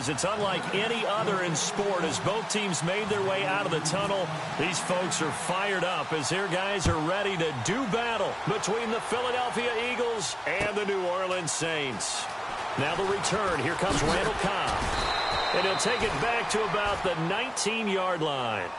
It's unlike any other in sport. As both teams made their way out of the tunnel, these folks are fired up as their guys are ready to do battle between the Philadelphia Eagles and the New Orleans Saints. Now the return. Here comes Randall Cobb. And he'll take it back to about the 19-yard line.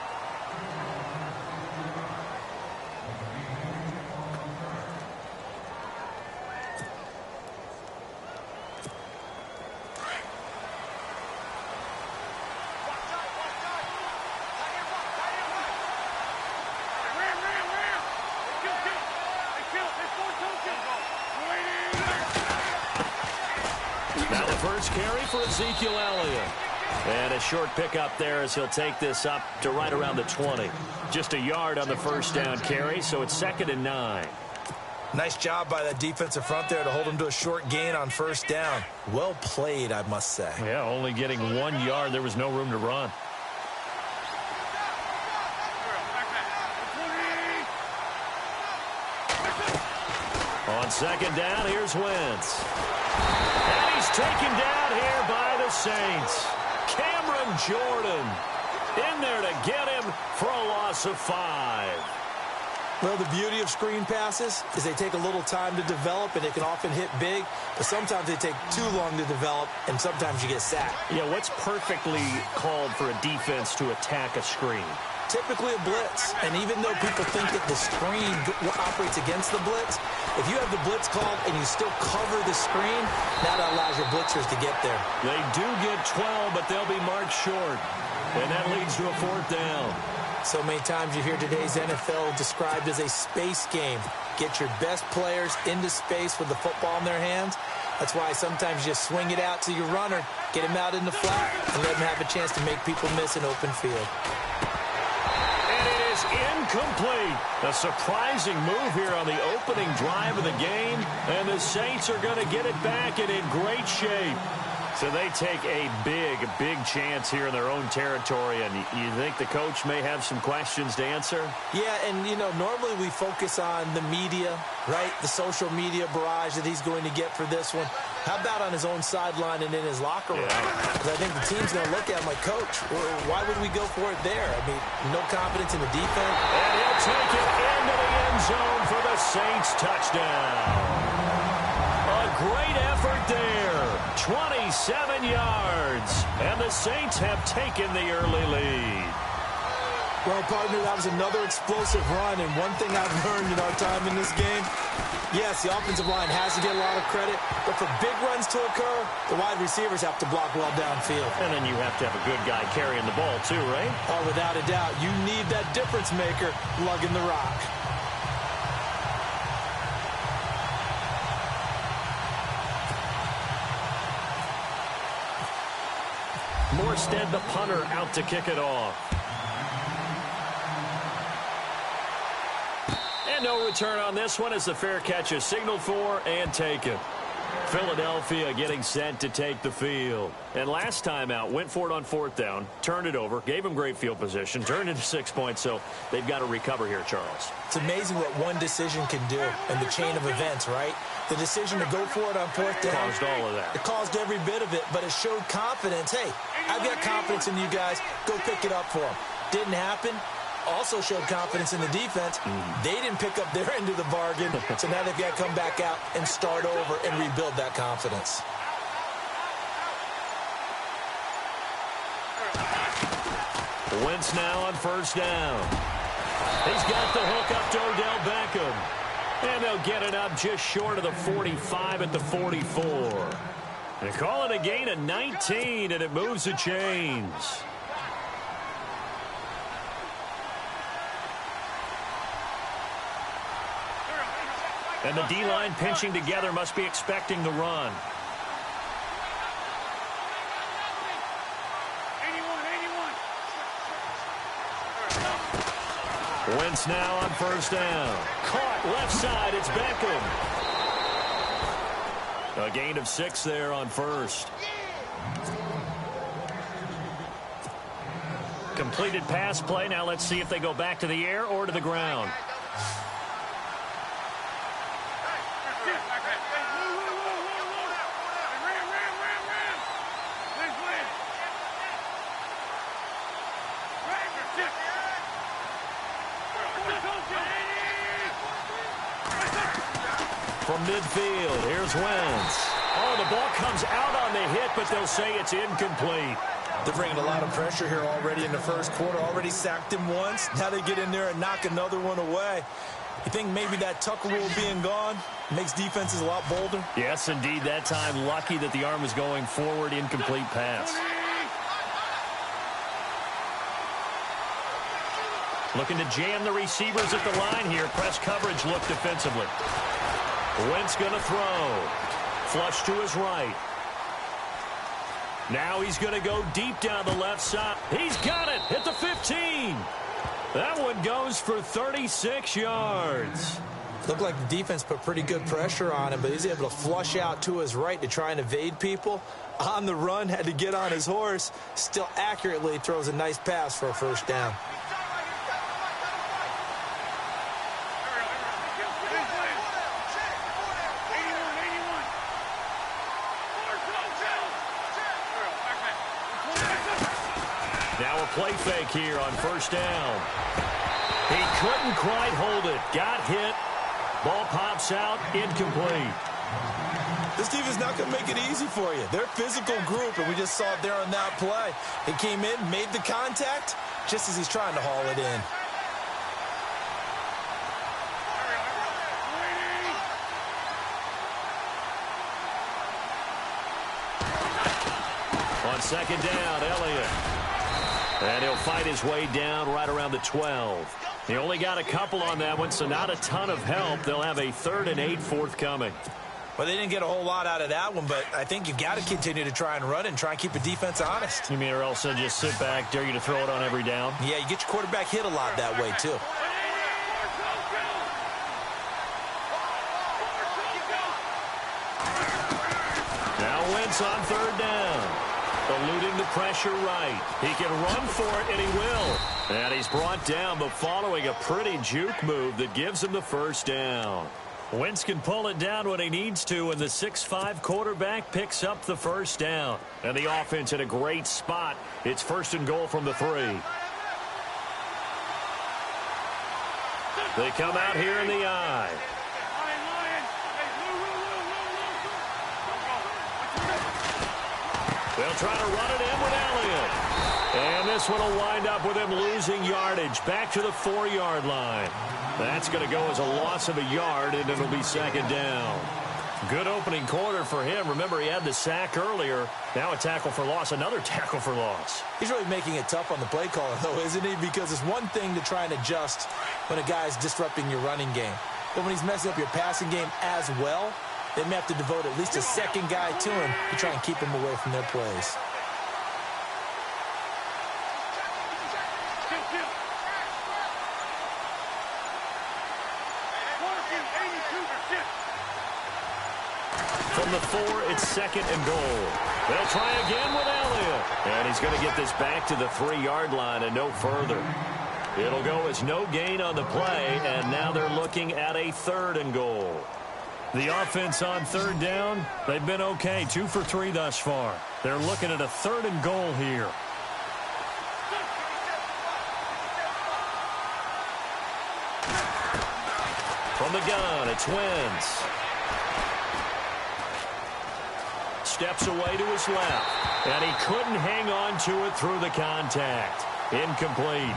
Now the first carry for Ezekiel Elliott. And a short pickup there as he'll take this up to right around the 20. Just a yard on the first down carry, so it's 2nd and 9. Nice job by that defensive front there to hold him to a short gain on first down. Well played, I must say. Yeah, only getting 1 yard. There was no room to run. On 2nd down, here's Wentz. And he's taken down here by the Saints. Cameron Jordan in there to get him for a loss of 5. Well, the beauty of screen passes is they take a little time to develop, and they can often hit big, but sometimes they take too long to develop, and sometimes you get sacked. Yeah, what's perfectly called for a defense to attack a screen? Typically a blitz, and even though people think that the screen operates against the blitz, if you have the blitz called and you still cover the screen, that allows your blitzers to get there. They do get 12, but they'll be marked short, and that leads to a 4th down. So many times you hear today's NFL described as a space game. Get your best players into space with the football in their hands. That's why sometimes you swing it out to your runner, get him out in the flat, and let him have a chance to make people miss an open field. Incomplete. A surprising move here on the opening drive of the game, and the Saints are going to get it back and in great shape. So they take a big chance here in their own territory, and you think the coach may have some questions to answer? Yeah, and, you know, normally we focus on the media, right? The social media barrage that he's going to get for this one. How about on his own sideline and in his locker room? Because I think the team's going to look at him like, Coach, why would we go for it there? I mean, no confidence in the defense. And he'll take it into the end zone for the Saints touchdown. A great effort there. 27 yards. And the Saints have taken the early lead. Well, partner, that was another explosive run. And one thing I've learned in our time in this game, yes, the offensive line has to get a lot of credit, but for big runs to occur, the wide receivers have to block well downfield. And then you have to have a good guy carrying the ball too, right? Oh, without a doubt. You need that difference maker lugging the rock. Morstead, the punter, out to kick it off. And no return on this one as the fair catch is signaled for and taken. Philadelphia getting set to take the field. And last time out, went for it on 4th down, turned it over, gave them great field position, turned into 6 points, so they've got to recover here, Charles. It's amazing what one decision can do in the chain of events, right? The decision to go for it on 4th down. Caused all of that. It caused every bit of it, but it showed confidence. Hey, I've got confidence in you guys. Go pick it up for them. Didn't happen. Also showed confidence in the defense. They didn't pick up their end of the bargain, so now they've got to come back out and start over and rebuild that confidence. Wentz now on 1st down. He's got the hook up to Odell Beckham. And they'll get it up just short of the 45 at the 44. They call it a gain of 19, and it moves the chains. And the D-line pinching together must be expecting the run. Wentz now on 1st down. Caught left side. It's Beckham. A gain of 6 there on 1st. Completed pass play. Now let's see if they go back to the air or to the ground. From midfield, here's Wentz. Oh, the ball comes out on the hit, but they'll say it's incomplete. They're bringing a lot of pressure here already in the first quarter. Already sacked him once. Now they get in there and knock another one away. You think maybe that Tucker rule being gone makes defenses a lot bolder? Yes, indeed. That time, lucky that the arm was going forward. Incomplete pass. Looking to jam the receivers at the line here. Press coverage look defensively. Wentz going to throw. Flush to his right. Now he's going to go deep down the left side. He's got it at the 15. That one goes for 36 yards. Looked like the defense put pretty good pressure on him, but he's able to flush out to his right to try and evade people. On the run, had to get on his horse. Still accurately throws a nice pass for a first down. Now a play fake here on first down. He couldn't quite hold it. Got hit. Ball pops out. Incomplete. This defense is not going to make it easy for you. They're a physical group, and we just saw it there on that play. He came in, made the contact, just as he's trying to haul it in. On second down, Elliott. And he'll fight his way down right around the 12. He only got a couple on that one, so not a ton of help. They'll have a 3rd and 8 forthcoming. Well, they didn't get a whole lot out of that one, but I think you've got to continue to try and run and try and keep the defense honest. You mean or else they'll just sit back, dare you to throw it on every down? Yeah, you get your quarterback hit a lot that way, too. Now Wentz on 3rd down. Eluding the pressure right. He can run for it, and he will. And he's brought down, but following a pretty juke move that gives him the first down. Wentz can pull it down when he needs to, and the 6'5" quarterback picks up the first down. And the offense in a great spot. It's 1st and goal from the 3. They come out here in the I. They'll try to run it in with Elliott. And this one will wind up with him losing yardage. Back to the 4-yard line. That's going to go as a loss of a yard, and it'll be 2nd down. Good opening quarter for him. Remember, he had the sack earlier. Now a tackle for loss, another tackle for loss. He's really making it tough on the play caller, though, isn't he? Because it's one thing to try and adjust when a guy's disrupting your running game. But when he's messing up your passing game as well, they may have to devote at least a second guy to him to try and keep him away from their plays. From the 4, it's 2nd and goal. They'll try again with Elliott. And he's going to get this back to the 3-yard line and no further. It'll go as no gain on the play, and now they're looking at a 3rd and goal. The offense on 3rd down, they've been okay. 2 for 3 thus far. They're looking at a 3rd and goal here. From the gun, it's Wentz. Steps away to his left. And he couldn't hang on to it through the contact. Incomplete.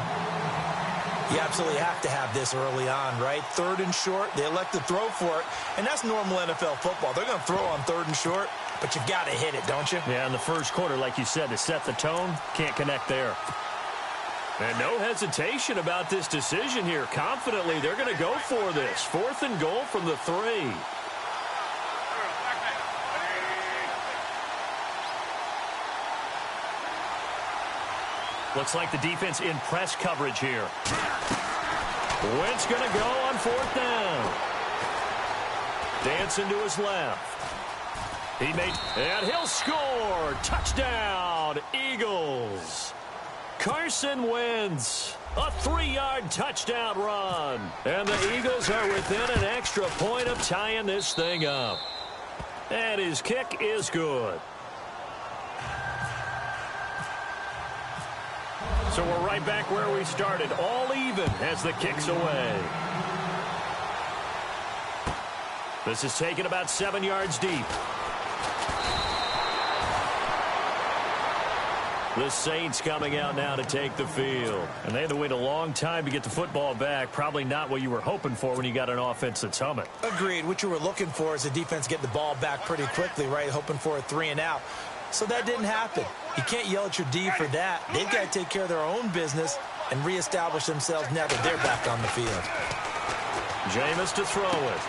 You absolutely have to have this early on, right? 3rd and short, they elect to throw for it, and that's normal NFL football. They're going to throw on 3rd and short, but you've got to hit it, don't you? Yeah, in the first quarter, like you said, to set the tone, can't connect there. And no hesitation about this decision here. Confidently, they're going to go for this. 4th and goal from the 3. Looks like the defense in press coverage here. Wentz going to go on 4th down. Dancing to his left. And he'll score. Touchdown, Eagles. Carson Wentz. A 3-yard touchdown run. And the Eagles are within an extra point of tying this thing up. And his kick is good. So we're right back where we started, all even as the kick's away. This is taken about 7 yards deep. The Saints coming out now to take the field. And they had to wait a long time to get the football back. Probably not what you were hoping for when you got an offense that's humming. Agreed. What you were looking for is the defense getting the ball back pretty quickly, right? Hoping for a 3-and-out. So that didn't happen. You can't yell at your D for that. They've got to take care of their own business and reestablish themselves now that they're back on the field. Jameis to throw it.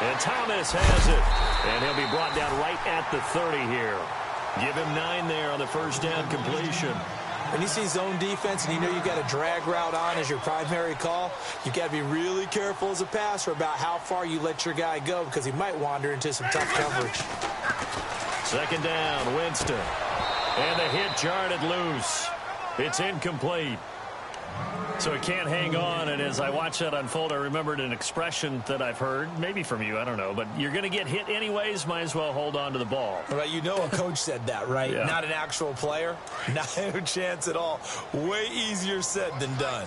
And Thomas has it. And he'll be brought down right at the 30 here. Give him 9 there on the first down completion. When you see zone defense and you know you got a drag route on as your primary call, you got to be really careful as a passer about how far you let your guy go because he might wander into some tough coverage. Second down, Winston. And the hit jarred it loose. It's incomplete. So it can't hang on, and as I watch that unfold, I remembered an expression that I've heard, maybe from you, I don't know, but you're going to get hit anyways, might as well hold on to the ball. Right, you know a coach said that, right? Yeah. Not an actual player. Not a chance at all. Way easier said than done.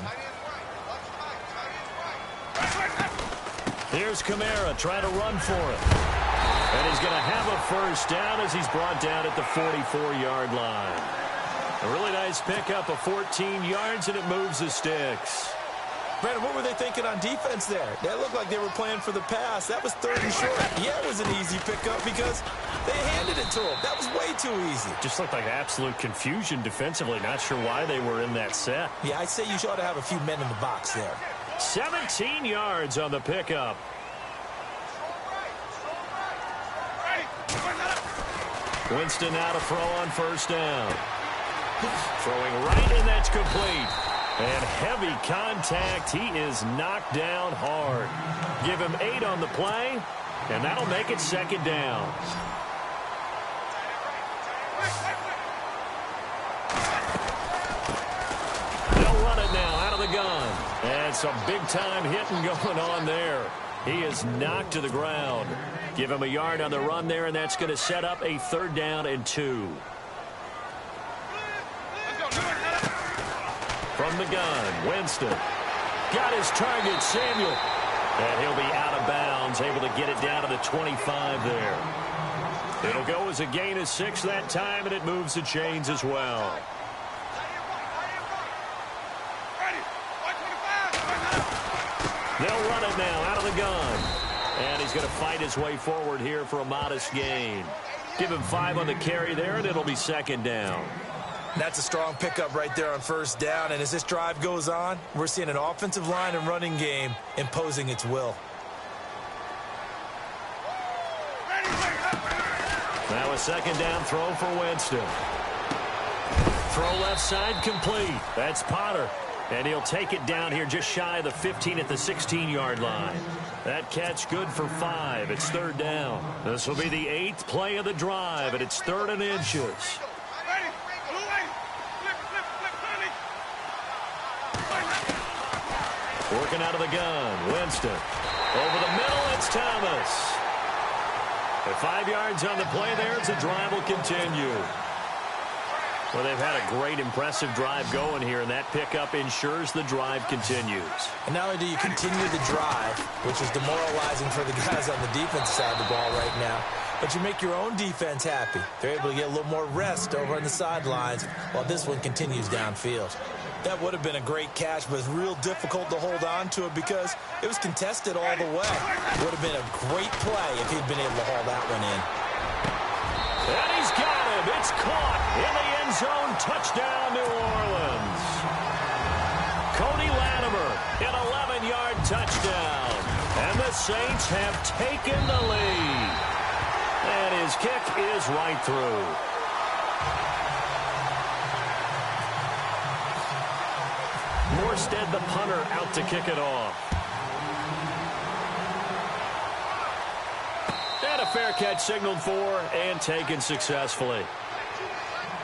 Here's Kamara trying to run for it. And he's going to have a first down as he's brought down at the 44-yard line. A really nice pickup of 14 yards, and it moves the sticks. Brandon, what were they thinking on defense there? That looked like they were playing for the pass. That was 3rd and short. Yeah, it was an easy pickup because they handed it to him. That was way too easy. Just looked like absolute confusion defensively. Not sure why they were in that set. Yeah, I'd say you ought to have a few men in the box there. 17 yards on the pickup. Winston now to throw on first down. Throwing right, and that's complete. And heavy contact. He is knocked down hard. Give him 8 on the play, and that'll make it second down. They'll run it now out of the gun. And some big-time hitting going on there. He is knocked to the ground. Give him a yard on the run there, and that's going to set up a 3rd down and 2. From the gun, Winston. Got his target, Samuel. And he'll be out of bounds, able to get it down to the 25 there. It'll go as a gain of 6 that time, and it moves the chains as well. They'll run it now out of the gun. And he's going to fight his way forward here for a modest gain. Give him 5 on the carry there, and it'll be second down. That's a strong pickup right there on first down. And as this drive goes on, we're seeing an offensive line and running game imposing its will. Now a second down throw for Winston. Throw left side complete. That's Potter. And he'll take it down here just shy of the 15 at the 16-yard line. That catch good for 5. It's 3rd down. This will be the 8th play of the drive, and it's 3rd and inches. Working out of the gun, Winston. Over the middle, it's Thomas. With 5 yards on the play there, the drive will continue. Well, they've had a great, impressive drive going here, and that pickup ensures the drive continues. And not only do you continue the drive, which is demoralizing for the guys on the defense side of the ball right now, but you make your own defense happy. They're able to get a little more rest over on the sidelines while this one continues downfield. That would have been a great catch, but it's real difficult to hold on to it because it was contested all the way. It would have been a great play if he'd been able to haul that one in. And he's got him. It's caught in the end zone. Touchdown, New Orleans. Cody Latimer, an 11-yard touchdown. And the Saints have taken the lead. And his kick is right through. Morstead, the punter, out to kick it off. And a fair catch signaled for and taken successfully.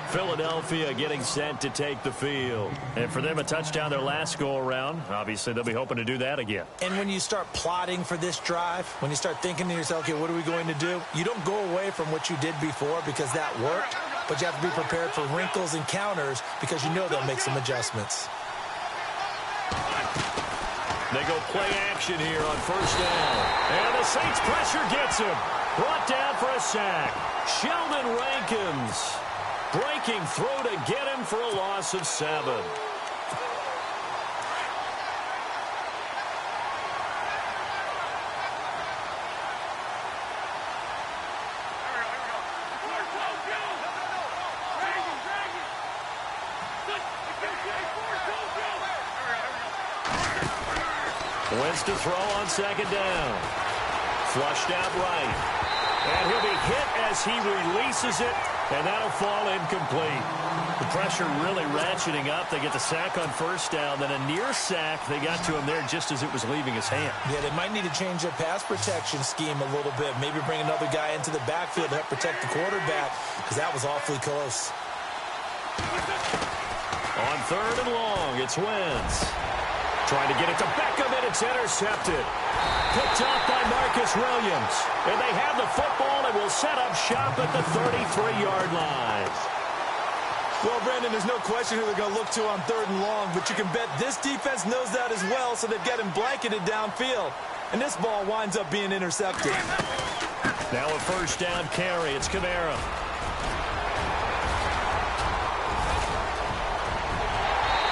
Philadelphia getting set to take the field. And for them, a touchdown their last go-around. Obviously, they'll be hoping to do that again. And when you start plotting for this drive, when you start thinking to yourself, okay, what are we going to do? You don't go away from what you did before because that worked, but you have to be prepared for wrinkles and counters because you know they'll make some adjustments. They go play action here on first down. And the Saints pressure gets him. Brought down for a sack. Sheldon Rankins breaking through to get him for a loss of 7. Wentz to throw on second down. Flushed out right. And he'll be hit as he releases it, and that'll fall incomplete. The pressure really ratcheting up. They get the sack on first down, then a near sack. They got to him there just as it was leaving his hand. Yeah, they might need to change their pass protection scheme a little bit. Maybe bring another guy into the backfield to help protect the quarterback, because that was awfully close. On third and long, it's Wentz. Trying to get it to Beckham, and it's intercepted. Picked off by Marcus Williams. And they have the football and will set up shop at the 33-yard line. Well, Brandon, there's no question who they're going to look to on third and long, but you can bet this defense knows that as well, so they've got him blanketed downfield. And this ball winds up being intercepted. Now a first down carry. It's Kamara.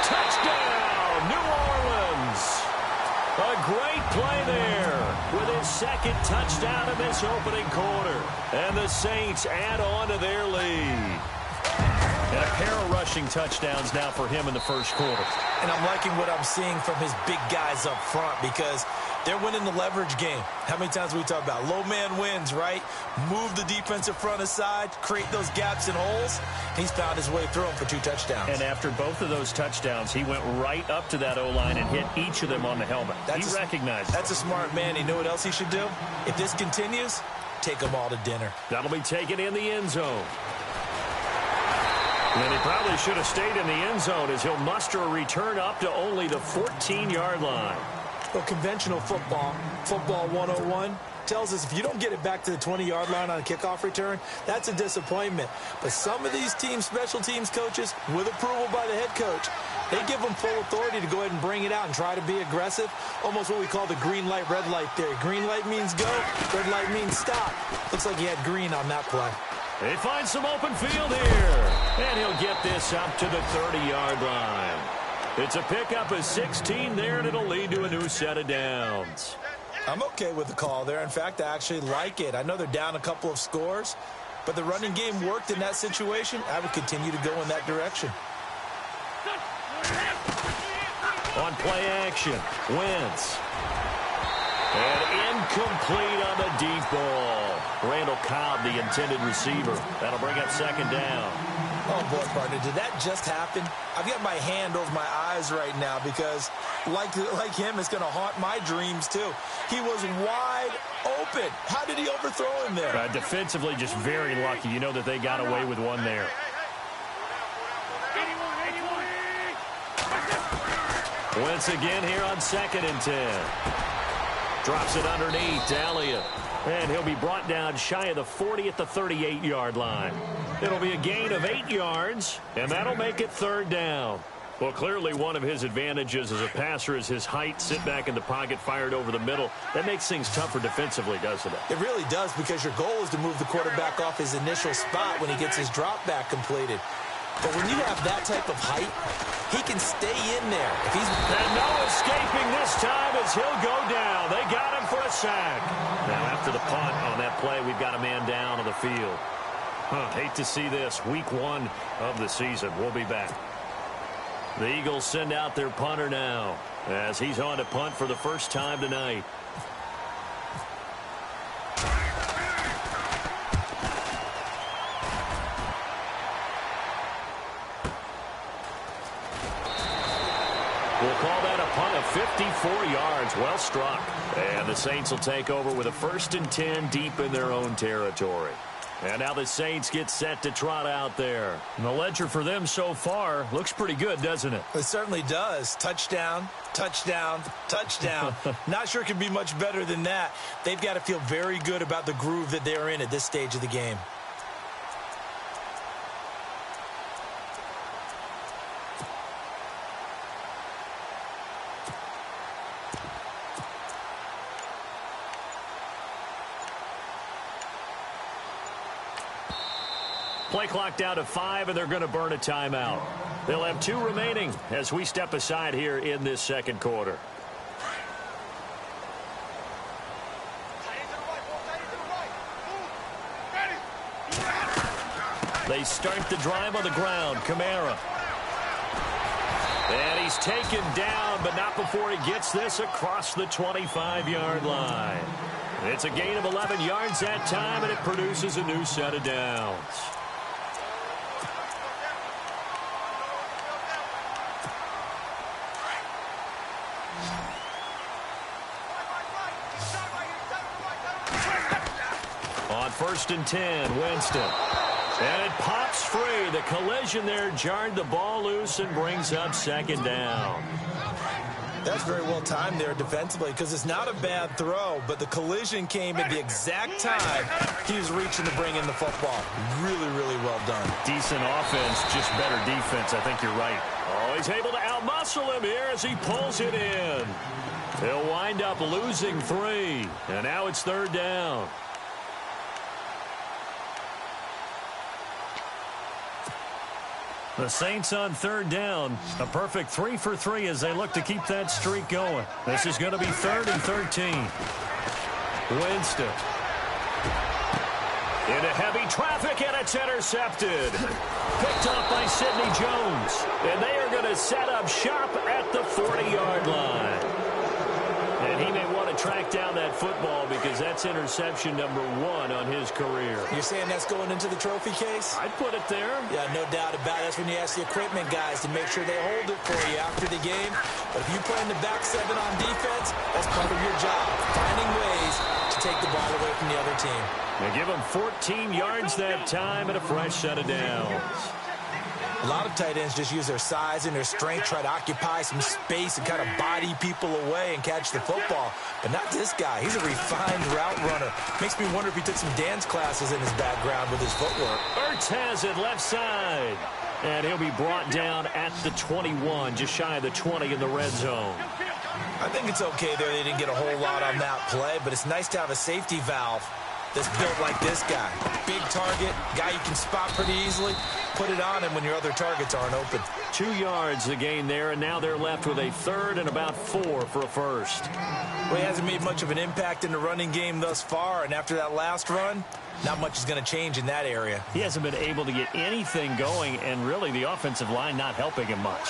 Touchdown, New Orleans. A great play there with his second touchdown in this opening quarter. And the Saints add on to their lead. And a pair of rushing touchdowns now for him in the first quarter. And I'm liking what I'm seeing from his big guys up front, because they're winning the leverage game. How many times we talk about low man wins, right? Move the defensive front aside, create those gaps and holes. He's found his way through them for 2 touchdowns. And after both of those touchdowns, he went right up to that O-line and hit each of them on the helmet. He recognized it. That's a smart man. You know what else he should do? If this continues, take them all to dinner. That'll be taken in the end zone. And he probably should have stayed in the end zone, as he'll muster a return up to only the 14-yard line. Well, conventional football 101, tells us if you don't get it back to the 20-yard line on a kickoff return, that's a disappointment. But some of these teams, special teams coaches, with approval by the head coach, they give them full authority to go ahead and bring it out and try to be aggressive. Almost what we call the green light, red light theory. Green light means go, red light means stop. Looks like he had green on that play. They find some open field here. And he'll get this up to the 30-yard line. It's a pickup of 16 there, and it'll lead to a new set of downs. I'm okay with the call there. In fact, I actually like it. I know they're down a couple of scores, but the running game worked in that situation. I would continue to go in that direction. On play action, Wentz. And incomplete on the deep ball. Randall Cobb, the intended receiver. That'll bring up second down. Oh, boy, partner, did that just happen? I've got my hand over my eyes right now because, like him, it's going to haunt my dreams, too. He was wide open. How did he overthrow him there? Defensively, just very lucky. You know that they got away with one there. Wentz again here on 2nd and 10. Drops it underneath to Elliott. And he'll be brought down shy of the 40 at the 38-yard line. It'll be a gain of 8 yards, and that'll make it 3rd down. Well, clearly one of his advantages as a passer is his height. Sit back in the pocket, fired over the middle. That makes things tougher defensively, doesn't it? It really does, because your goal is to move the quarterback off his initial spot when he gets his drop back completed. But when you have that type of height, he can stay in there. And no escaping this time as he'll go down. They got him for a sack. Now after the punt on that play, we've got a man down on the field. Hate to see this. Week 1 of the season. We'll be back. The Eagles send out their punter now as he's on to punt for the first time tonight. We'll call that a punt of 54 yards. Well struck. And the Saints will take over with a 1st and 10 deep in their own territory. And now the Saints get set to trot out there. And the ledger for them so far looks pretty good, doesn't it? It certainly does. Touchdown, touchdown, touchdown. Not sure it can be much better than that. They've got to feel very good about the groove that they're in at this stage of the game. Play clock down to 5, and they're going to burn a timeout. They'll have 2 remaining as we step aside here in this second quarter. They start the drive on the ground. Kamara. And he's taken down, but not before he gets this across the 25-yard line. It's a gain of 11 yards that time, and it produces a new set of downs. On 1st and 10, Winston. And it pops free. The collision there jarred the ball loose and brings up 2nd down. That's very well timed there defensively because it's not a bad throw, but the collision came at the exact time he was reaching to bring in the football. Really, really well done. Decent offense, just better defense. I think you're right. Oh, he's able to outmuscle him here as he pulls it in. He'll wind up losing 3, and now it's 3rd down. The Saints on 3rd down. A perfect 3 for 3 as they look to keep that streak going. This is going to be 3rd and 13. Winston. Into heavy traffic, and it's intercepted. Picked off by Sidney Jones. And they are going to set up shop at the 40-yard line. And he may want to track down that football because that's interception number 1 on his career. You're saying that's going into the trophy case? I'd put it there. Yeah, no doubt about it. That's when you ask the equipment guys to make sure they hold it for you after the game. But if you play in the back 7 on defense, that's part of your job, finding ways to take the ball away from the other team. They give him 14 yards that time and a fresh set of downs. A lot of tight ends just use their size and their strength, try to occupy some space and kind of body people away and catch the football. But not this guy. He's a refined route runner. Makes me wonder if he took some dance classes in his background with his footwork. Ertz has it left side. And he'll be brought down at the 21, just shy of the 20 in the red zone. I think it's okay there. They didn't get a whole lot on that play, but it's nice to have a safety valve that's built like this guy. Big target, guy you can spot pretty easily. Put it on him when your other targets aren't open. 2 yards the gain there, and now they're left with a 3rd and about 4 for a first. Well, he hasn't made much of an impact in the running game thus far, and after that last run, not much is going to change in that area. He hasn't been able to get anything going, and really the offensive line not helping him much.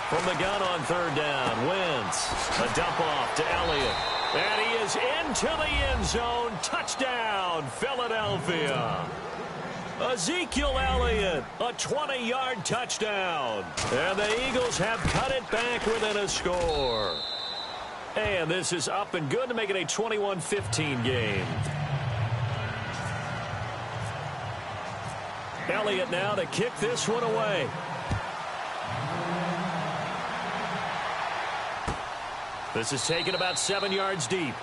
From the gun on 3rd down, Wentz. A dump off to Elliott. And he is into the end zone. Touchdown, Philadelphia. Ezekiel Elliott, a 20-yard touchdown. And the Eagles have cut it back within a score. And this is up and good to make it a 21-15 game. Elliott now to kick this one away. This is taken about 7 yards deep.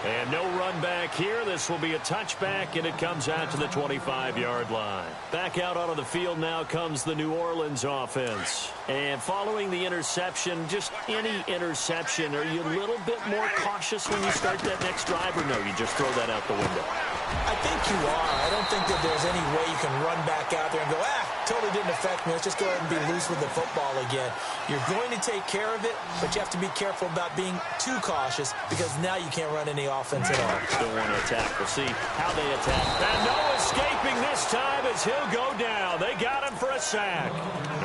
And no run back here. This will be a touchback, and it comes out to the 25-yard line. Back out onto the field now comes the New Orleans offense. And following the interception, just any interception, are you a little bit more cautious when you start that next drive, or no, you just throw that out the window? I think you are. I don't think that there's any way you can run back out there and go, totally didn't affect me. Let's just go ahead and be loose with the football again. You're going to take care of it, but you have to be careful about being too cautious because now you can't run any offense at all. Still want to attack. We'll see how they attack. And no escaping this time as he'll go down. They got him for a sack.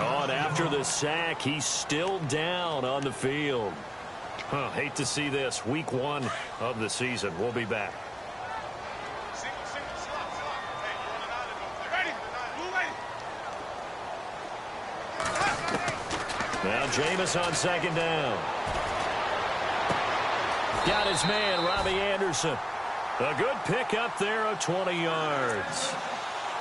Oh, and after the sack, he's still down on the field. Hate to see this. Week 1 of the season. We'll be back. Now Jameis on 2nd down. Got his man, Robbie Anderson. A good pick up there of 20 yards.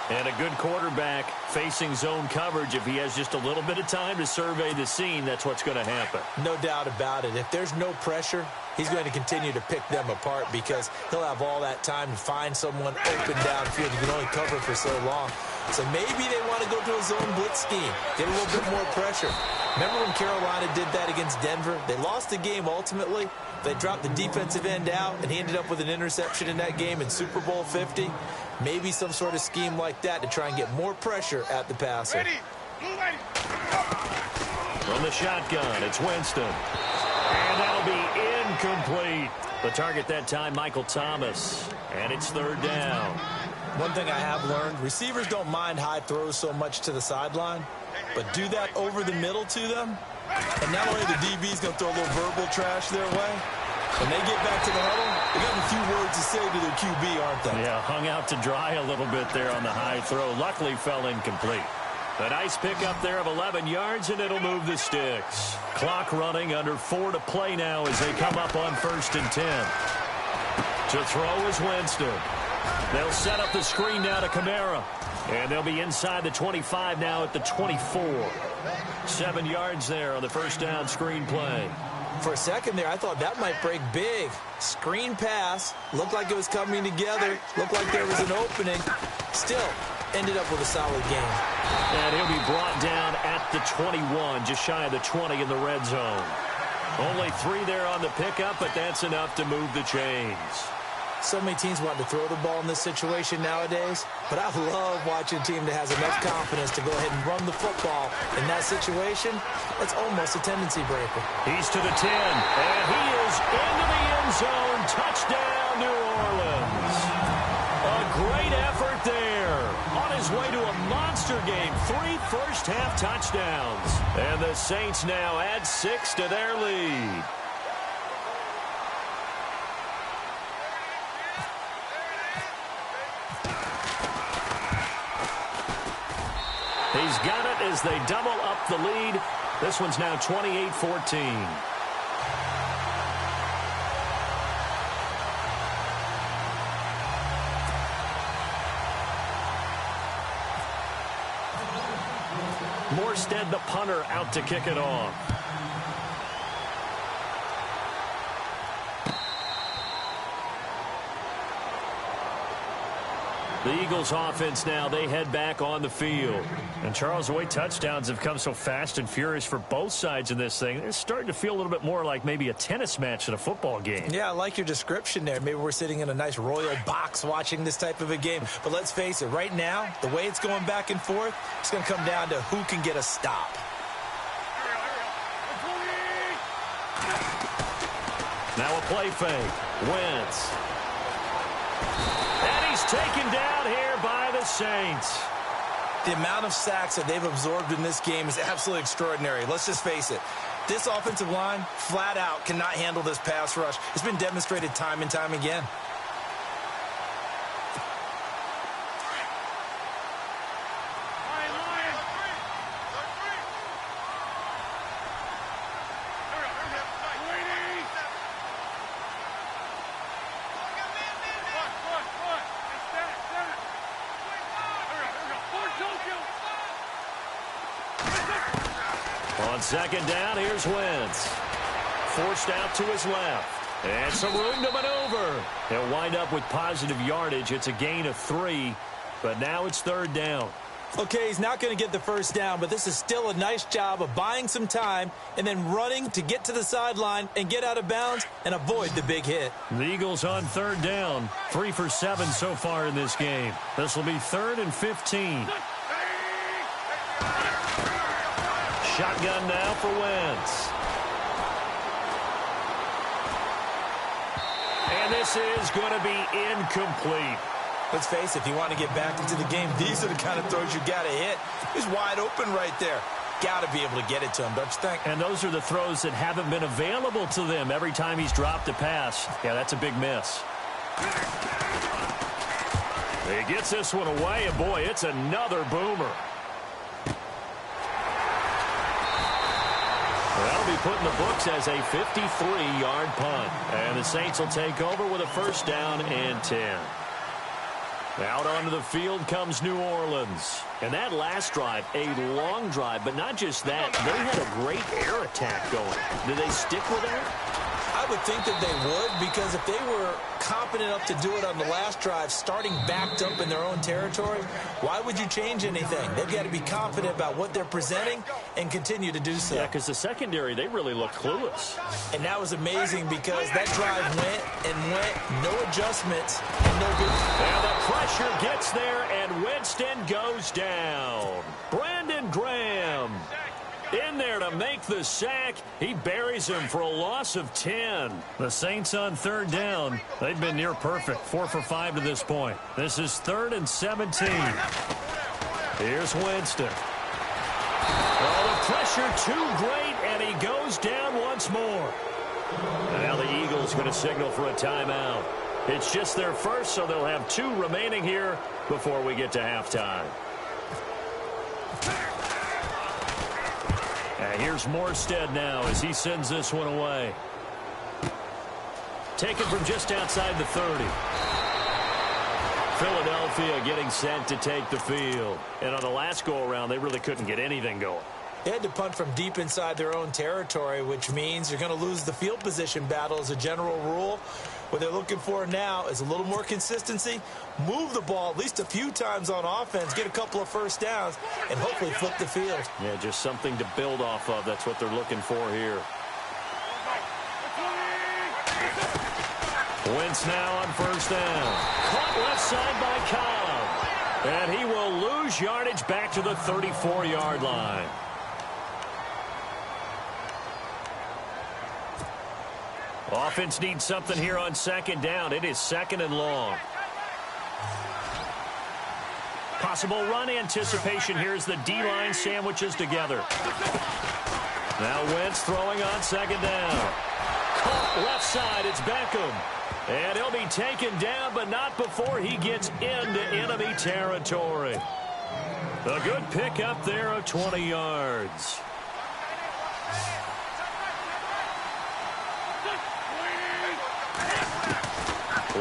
And a good quarterback facing zone coverage. If he has just a little bit of time to survey the scene, that's what's going to happen. No doubt about it. If there's no pressure, he's going to continue to pick them apart because he'll have all that time to find someone open downfield. You can only cover for so long. So maybe they want to go to a zone blitz scheme, get a little bit more pressure. Remember when Carolina did that against Denver? They lost the game ultimately. They dropped the defensive end out, and he ended up with an interception in that game in Super Bowl 50. Maybe some sort of scheme like that to try and get more pressure at the passer. From the shotgun, it's Winston. And that'll be incomplete. The target that time, Michael Thomas. And it's third down. One thing I have learned, receivers don't mind high throws so much to the sideline, but do that over the middle to them, and not only the DB's going to throw a little verbal trash their way, when they get back to the huddle, they got a few words to say to their QB, aren't they? Yeah, hung out to dry a little bit there on the high throw. Luckily fell incomplete. A nice pickup there of 11 yards, and it'll move the sticks. Clock running, under 4 to play now as they come up on 1st and 10. To throw is Winston. They'll set up the screen now to Kamara. And they'll be inside the 25 now at the 24. 7 yards there on the first down screen play. For a second there, I thought that might break big. Screen pass. Looked like it was coming together. Looked like there was an opening. Still, ended up with a solid game. And he'll be brought down at the 21, just shy of the 20 in the red zone. Only 3 there on the pickup, but that's enough to move the chains. So many teams want to throw the ball in this situation nowadays, but I love watching a team that has enough confidence to go ahead and run the football. In that situation, that's almost a tendency breaker. He's to the 10, and he is into the end zone. Touchdown, New Orleans. A great effort there. On his way to a monster game, 3 first-half touchdowns. And the Saints now add 6 to their lead. He's got it as they double up the lead. This one's now 28-14. Morstead, the punter, out to kick it off. The Eagles offense now, they head back on the field. And Charles, the way touchdowns have come so fast and furious for both sides in this thing, it's starting to feel a little bit more like maybe a tennis match than a football game. Yeah, I like your description there. Maybe we're sitting in a nice royal box watching this type of a game. But let's face it, right now, the way it's going back and forth, it's going to come down to who can get a stop. Now a play fake. Wentz. And he's taken down here by the Saints. The amount of sacks that they've absorbed in this game is absolutely extraordinary. Let's just face it. This offensive line, flat out, cannot handle this pass rush. It's been demonstrated time and time again. On second down, here's Wentz. Forced out to his left. And some room to maneuver. He'll wind up with positive yardage. It's a gain of 3, but now it's third down. Okay, he's not going to get the first down, but this is still a nice job of buying some time and then running to get to the sideline and get out of bounds and avoid the big hit. The Eagles on third down. 3 for 7 so far in this game. This will be 3rd and 15. Shotgun now for Wentz. And this is going to be incomplete. Let's face it, if you want to get back into the game, these are the kind of throws you got to hit. He's wide open right there. Got to be able to get it to him, don't you think? And those are the throws that haven't been available to them every time he's dropped a pass. Yeah, that's a big miss. He gets this one away, and boy, it's another boomer. That'll be put in the books as a 53-yard punt. And the Saints will take over with a first down and 10. Out onto the field comes New Orleans. And that last drive, a long drive, but not just that. They had a great air attack going. Did they stick with that? I I would think that they would, because if they were competent enough to do it on the last drive, starting backed up in their own territory, why would you change anything? They've got to be confident about what they're presenting and continue to do so. Yeah, because the secondary, they really looked clueless. And that was amazing because that drive went and went, no adjustments, and no good. And the pressure gets there, and Winston goes down. Brandon Graham in there to make the sack. He buries him for a loss of 10. The Saints on third down. They've been near perfect. 4 for 5 to this point. This is 3rd and 17. Here's Winston. Oh, the pressure too great, and he goes down once more. And now the Eagles going to signal for a timeout. It's just their first, so they'll have 2 remaining here before we get to halftime. And here's Morstead now as he sends this one away. Taken from just outside the 30. Philadelphia getting set to take the field. And on the last go-around, they really couldn't get anything going. They had to punt from deep inside their own territory, which means you're going to lose the field position battle as a general rule. What they're looking for now is a little more consistency, move the ball at least a few times on offense, get a couple of first downs, and hopefully flip the field. Yeah, just something to build off of. That's what they're looking for here. Wentz now on first down. Caught left side by Cobb. And he will lose yardage back to the 34-yard line. Offense needs something here on second down. It is 2nd and long. Possible run anticipation here as the D-line sandwiches together. Now Wentz throwing on second down. Caught left side. It's Beckham. And he'll be taken down, but not before he gets into enemy territory. A good pickup there of 20 yards.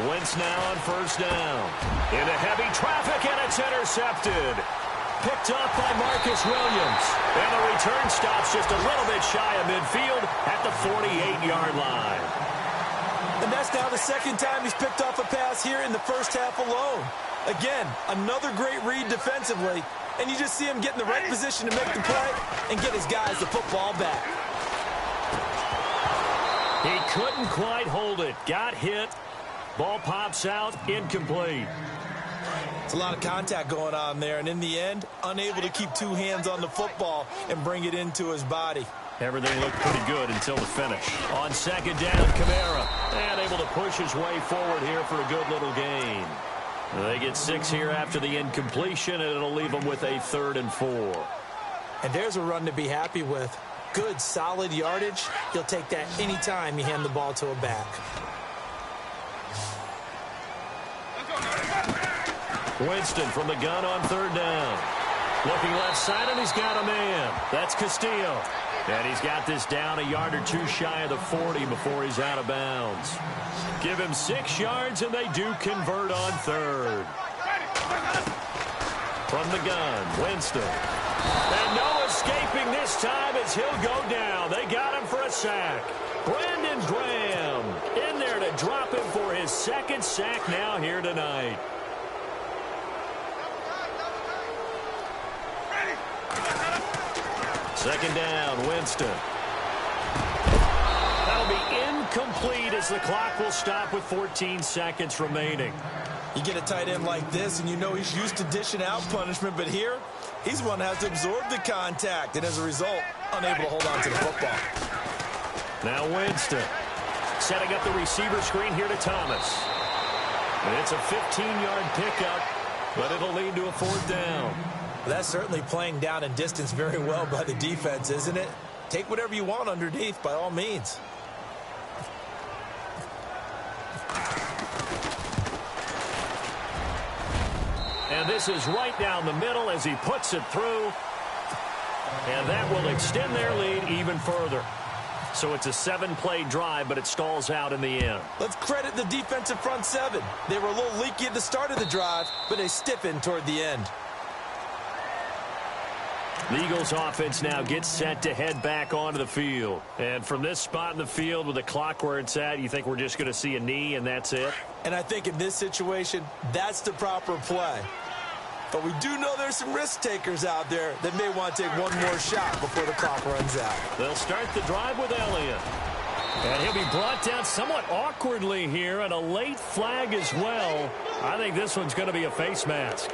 Wentz now on first down. Into heavy traffic, and it's intercepted. Picked off by Marcus Williams. And the return stops just a little bit shy of midfield at the 48-yard line. And that's now the 2nd time he's picked off a pass here in the first half alone. Again, another great read defensively, and you just see him get in the right position to make the play and get his guys the football back. He couldn't quite hold it. Got hit. Ball pops out, incomplete. It's a lot of contact going on there, and in the end, unable to keep 2 hands on the football and bring it into his body. Everything looked pretty good until the finish. On second down, Kamara. And able to push his way forward here for a good little gain. They get 6 here after the incompletion, and it'll leave them with a 3rd and 4. And there's a run to be happy with. Good, solid yardage. You'll take that anytime you hand the ball to a back. Winston from the gun on third down. Looking left side, and he's got a man. That's Castillo. And he's got this down a yard or 2 shy of the 40 before he's out of bounds. Give him 6 yards, and they do convert on third. From the gun, Winston. And no escaping this time as he'll go down. They got him for a sack. Brandon Graham in there to drop him for his 2nd sack now here tonight. Second down, Winston. That'll be incomplete as the clock will stop with 14 seconds remaining. You get a tight end like this, and you know he's used to dishing out punishment, but here, he's one that has to absorb the contact, and as a result, unable to hold on to the football. Now Winston setting up the receiver screen here to Thomas. And it's a 15-yard pickup, but it'll lead to a 4th down. That's certainly playing down and distance very well by the defense, isn't it? Take whatever you want underneath, by all means. And this is right down the middle as he puts it through. And that will extend their lead even further. So it's a 7-play drive, but it stalls out in the end. Let's credit the defensive front 7. They were a little leaky at the start of the drive, but they stiffened toward the end. The Eagles offense now gets set to head back onto the field. And from this spot in the field with the clock where it's at, you think we're just going to see a knee and that's it? And I think in this situation, that's the proper play. But we do know there's some risk takers out there that may want to take one more shot before the clock runs out. They'll start the drive with Elliott. And he'll be brought down somewhat awkwardly here, and a late flag as well. I think this one's going to be a face mask.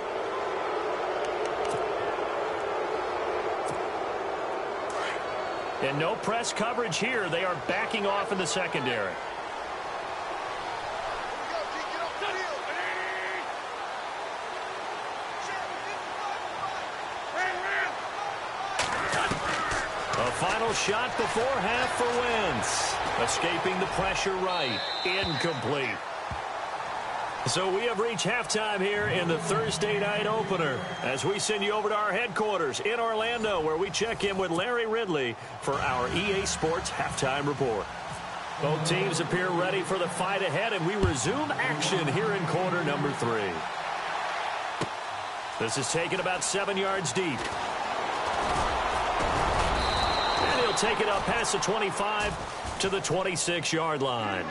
And no press coverage here. They are backing off in the secondary. A final shot before half for Wentz. Escaping the pressure right. Incomplete. So we have reached halftime here in the Thursday night opener as we send you over to our headquarters in Orlando, where we check in with Larry Ridley for our EA Sports Halftime Report. Both teams appear ready for the fight ahead, and we resume action here in quarter number 3. This is taken about 7 yards deep. And he'll take it up past the 25 to the 26-yard line.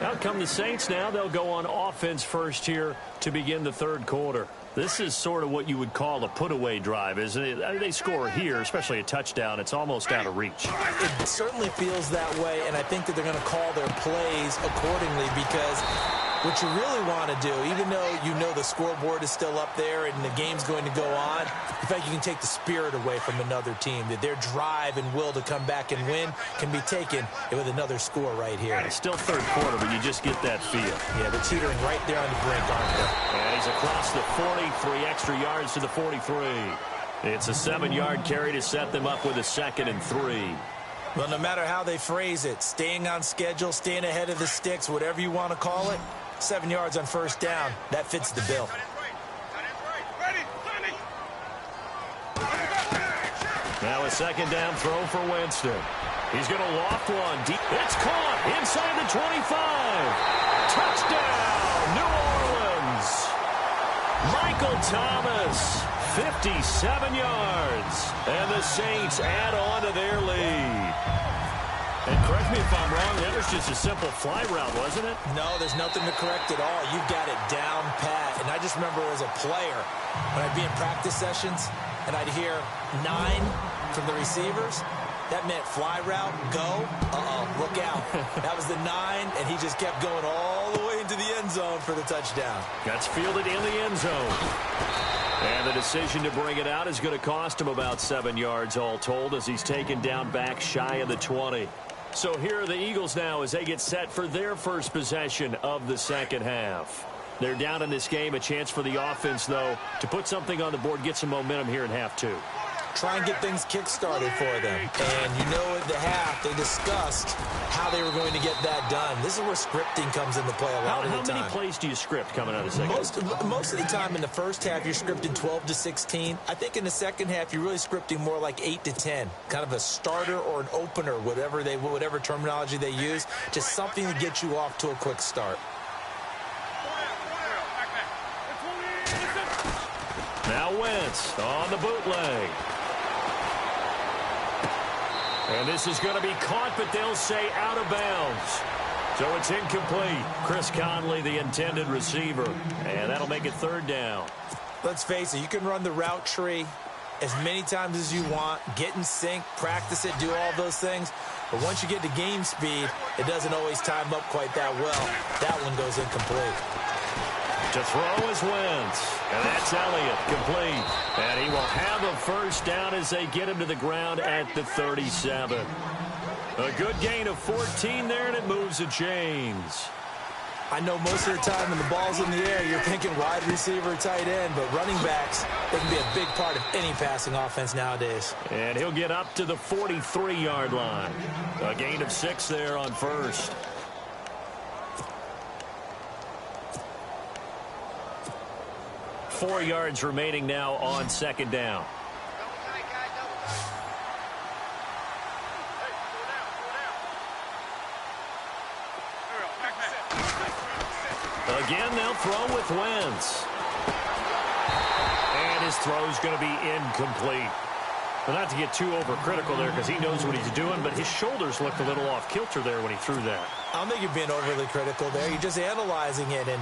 Out come the Saints now. They'll go on offense first here to begin the third quarter. This is sort of what you would call a put-away drive, isn't it? I mean, they score here, especially a touchdown. It's almost out of reach. It certainly feels that way, and I think that they're going to call their plays accordingly, because what you really want to do, even though you know the scoreboard is still up there and the game's going to go on, in fact, you can take the spirit away from another team, that their drive and will to come back and win can be taken with another score right here. It's still third quarter, but you just get that feel. Yeah, they're teetering right there on the brink, aren't they? And he's across the 43 extra yards to the 43. It's a 7-yard carry to set them up with a 2nd and 3. Well, no matter how they phrase it, staying on schedule, staying ahead of the sticks, whatever you want to call it, 7 yards on first down, that fits the bill. Now a 2nd down throw for Winston. He's going to loft one deep. It's caught inside the 25. Touchdown, New Orleans. Michael Thomas, 57 yards. And the Saints add on to their lead. And correct me if I'm wrong, that was just a simple fly route, wasn't it? No, there's nothing to correct at all. You've got it down pat. And I just remember as a player, when I'd be in practice sessions and I'd hear 9 from the receivers, that meant fly route, go, look out. That was the 9, and he just kept going all the way into the end zone for the touchdown. Gets fielded in the end zone. And the decision to bring it out is going to cost him about 7 yards all told, as he's taken down back shy of the 20. So here are the Eagles now as they get set for their first possession of the second half. They're down in this game. A chance for the offense, though, to put something on the board, get some momentum here in half 2. Try and get things kick-started for them. And you know at the half, they discussed how they were going to get that done. This is where scripting comes into play a lot of the time. How many plays do you script coming out of second? Most of the time in the first half, you're scripting 12 to 16. I think in the second half, you're really scripting more like 8 to 10. Kind of a starter or an opener, whatever terminology they use. Just something to get you off to a quick start. Now Wentz on the bootleg. And this is going to be caught, but they'll say out of bounds. So it's incomplete. Chris Conley, the intended receiver. And that'll make it 3rd down. Let's face it, you can run the route tree as many times as you want, get in sync, practice it, do all those things. But once you get to game speed, it doesn't always time up quite that well. That one goes incomplete. To throw is Wentz. And that's Elliott, complete. And he will have a first down as they get him to the ground at the 37. A good gain of 14 there, and it moves the chains. I know most of the time when the ball's in the air, you're thinking wide receiver, tight end, but running backs, they can be a big part of any passing offense nowadays. And he'll get up to the 43-yard line. A gain of 6 there on first. Four yards remaining now on second down. Again, they'll throw with Wentz. And his throw is going to be incomplete. Well, not to get too overcritical there because he knows what he's doing, but his shoulders looked a little off kilter there when he threw that. I don't think you're being overly critical there. You're just analyzing it, and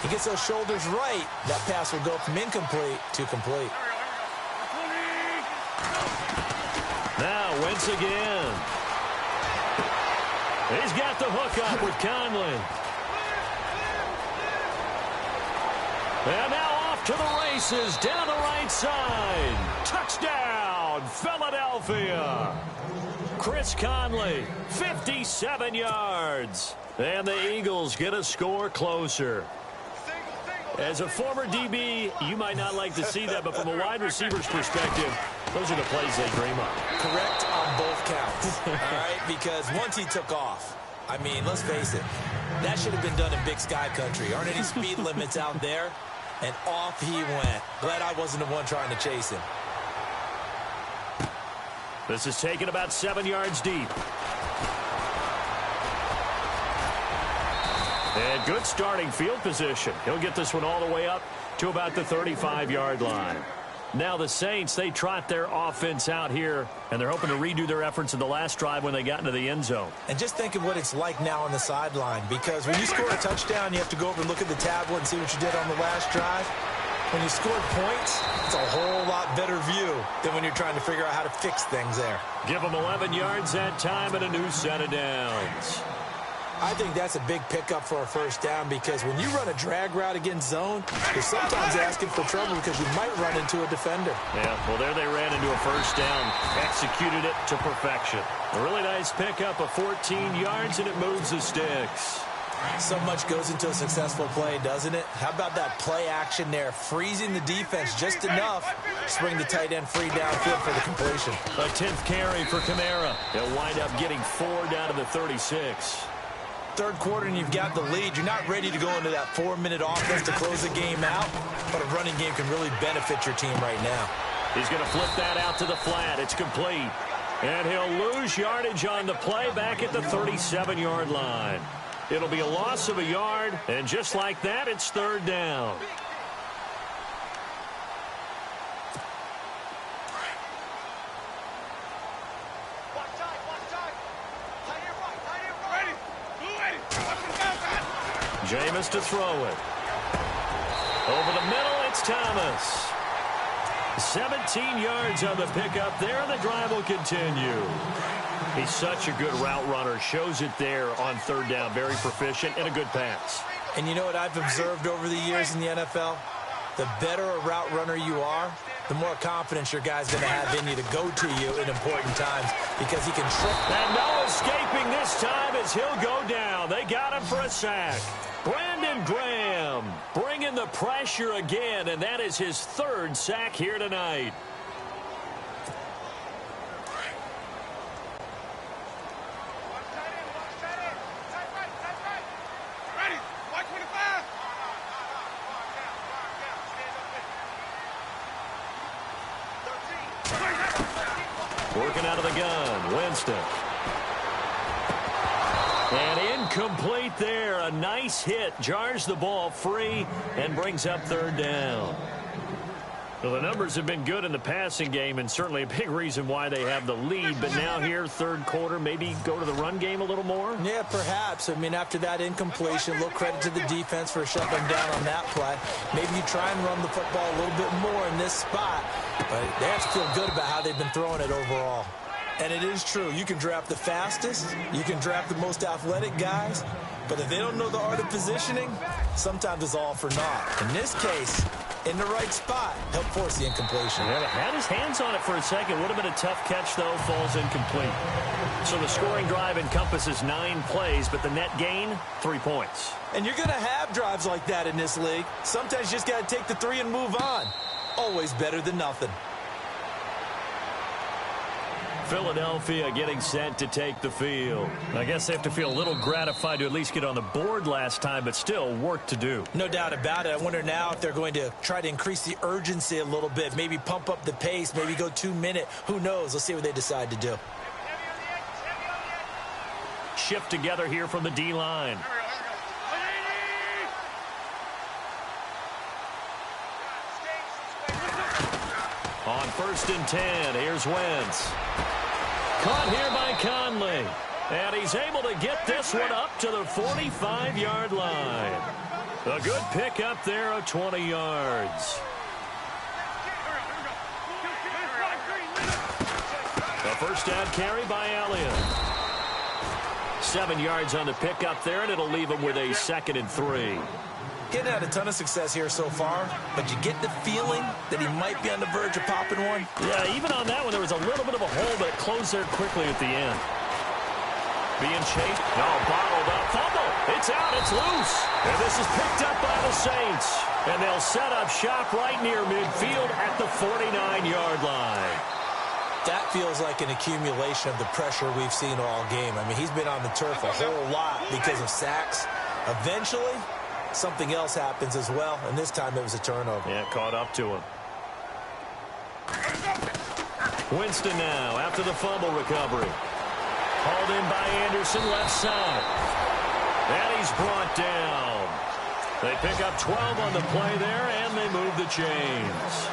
he gets those shoulders right. That pass will go from incomplete to complete. Now, Wentz again. He's got the hook up with Conley. And now off to the races down the right side. Touchdown, Philadelphia. Chris Conley, 57 yards. And the Eagles get a score closer. As a former DB, you might not like to see that, but from a wide receiver's perspective, those are the plays they dream of. Correct on both counts, all right? Because once he took off, I mean, let's face it, that should have been done in Big Sky Country. Aren't any speed limits out there? And off he went. Glad I wasn't the one trying to chase him. This is taken about 7 yards deep. And good starting field position. He'll get this one all the way up to about the 35-yard line. Now the Saints, they trot their offense out here, and they're hoping to redo their efforts in the last drive when they got into the end zone. And just think of what it's like now on the sideline, because when you score a touchdown, you have to go over and look at the tablet and see what you did on the last drive. When you score points, it's a whole lot better view than when you're trying to figure out how to fix things there. Give them 11 yards that time and a new set of downs. I think that's a big pickup for a first down, because when you run a drag route against zone, you're sometimes asking for trouble because you might run into a defender. Yeah, well, there they ran into a first down, executed it to perfection. A really nice pickup of 14 yards, and it moves the sticks. So much goes into a successful play, doesn't it? How about that play action there, freezing the defense just enough to bring the tight end free downfield for the completion. A 10th carry for Kamara. They'll wind up getting 4 down to the 36. Third quarter and you've got the lead. You're not ready to go into that 4-minute offense to close the game out, but a running game can really benefit your team right now. He's going to flip that out to the flat. It's complete. And he'll lose yardage on the play back at the 37-yard line. It'll be a loss of a yard, and just like that, it's third down. Jameis to throw it. Over the middle, it's Thomas. 17 yards on the pickup there, and the drive will continue. He's such a good route runner. Shows it there on third down. Very proficient and a good pass. And you know what I've observed over the years in the NFL? The better a route runner you are, the more confidence your guy's going to have in you to go to you in important times, because he can trick. And no escaping this time as he'll go down. They got him for a sack. Brandon Graham bringing the pressure again, and that is his third sack here tonight. Working out of the gun, Winston. And incomplete there. A nice hit. Jars the ball free and brings up third down. Well, the numbers have been good in the passing game, and certainly a big reason why they have the lead. But now here, third quarter, maybe go to the run game a little more? Yeah, perhaps. I mean, after that incompletion, a little credit to the defense for shutting them down on that play. Maybe you try and run the football a little bit more in this spot. But they have to feel good about how they've been throwing it overall. And it is true. You can draft the fastest. You can draft the most athletic guys. But if they don't know the art of positioning, sometimes it's all for naught. In this case, in the right spot, help force the incompletion. Yeah, had his hands on it for a second. Would have been a tough catch, though. Falls incomplete. So the scoring drive encompasses 9 plays, but the net gain, 3 points. And you're going to have drives like that in this league. Sometimes you just got to take the 3 and move on. Always better than nothing. Philadelphia getting set to take the field. I guess they have to feel a little gratified to at least get on the board last time, but still work to do. No doubt about it. I wonder now if they're going to try to increase the urgency a little bit, maybe pump up the pace, maybe go 2-minute. Who knows? Let's see what they decide to do. Shift together here from the D-line. On 1st and 10. Here's Wentz. Caught here by Conley. And he's able to get this one up to the 45-yard line. A good pick up there of 20 yards. A first down carry by Elliott. 7 yards on the pickup there, and it'll leave him with a 2nd and 3. Getting had a ton of success here so far, but you get the feeling that he might be on the verge of popping one. Yeah, even on that one, there was a little bit of a hole, but it closed there quickly at the end. Being chased. No, bottled up. Fumble. It's out. It's loose. And this is picked up by the Saints. And they'll set up shop right near midfield at the 49-yard line. That feels like an accumulation of the pressure we've seen all game. I mean, he's been on the turf a whole lot because of sacks. Eventually, something else happens as well, and this time it was a turnover. Yeah, caught up to him. Winston now after the fumble recovery. Hauled in by Anderson, left side. And he's brought down. They pick up 12 on the play there, and they move the chains.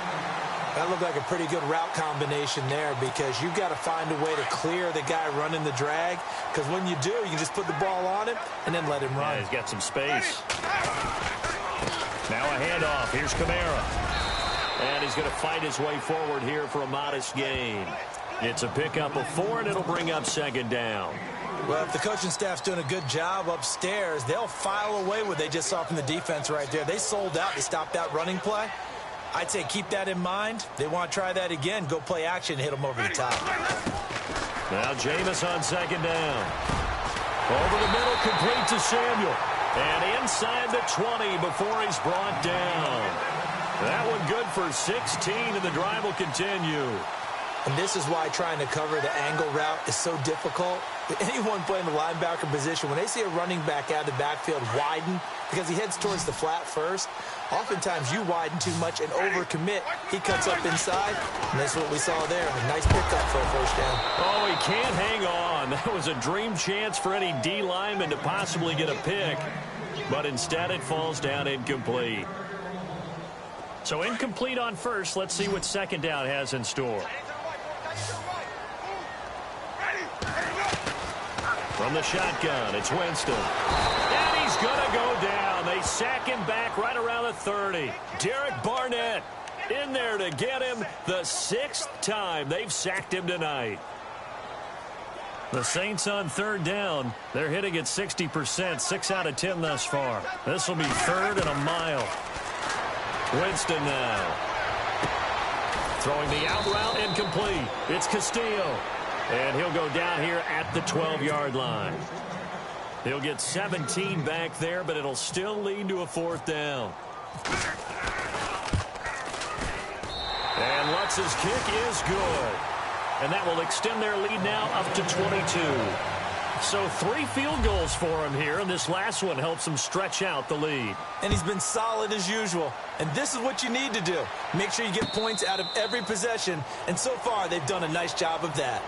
That looked like a pretty good route combination there because you've got to find a way to clear the guy running the drag, because when you do, you can just put the ball on him and then let him run. Yeah, he's got some space. Now a handoff. Here's Kamara. And he's going to fight his way forward here for a modest gain. It's a pickup of 4, and it'll bring up 2nd down. Well, if the coaching staff's doing a good job upstairs, they'll file away what they just saw from the defense right there. They sold out to stop that running play. I'd say keep that in mind. They want to try that again. Go play action and hit them over the top. Now Jameis on 2nd down. Over the middle, complete to Samuel. And inside the 20 before he's brought down. That one good for 16, and the drive will continue. And this is why trying to cover the angle route is so difficult. Anyone playing the linebacker position, when they see a running back out of the backfield widen, because he heads towards the flat first, oftentimes you widen too much and overcommit. He cuts up inside, and that's what we saw there. A nice pickup for a first down. Oh, he can't hang on. That was a dream chance for any D lineman to possibly get a pick. But instead it falls down incomplete. So incomplete on first. Let's see what 2nd down has in store. From the shotgun, it's Winston. And he's going to go down. They sack him back right around the 30. Derek Barnett in there to get him the 6th time they've sacked him tonight. The Saints on 3rd down. They're hitting at 60%, 6 out of 10 thus far. This will be 3rd and a mile. Winston now. Throwing the out route, incomplete. It's Castillo. And he'll go down here at the 12-yard line. He'll get 17 back there, but it'll still lead to a 4th down. And Lutz's kick is good. And that will extend their lead now up to 22. So 3 field goals for him here, and this last one helps him stretch out the lead. And he's been solid as usual. And this is what you need to do. Make sure you get points out of every possession. And so far, they've done a nice job of that.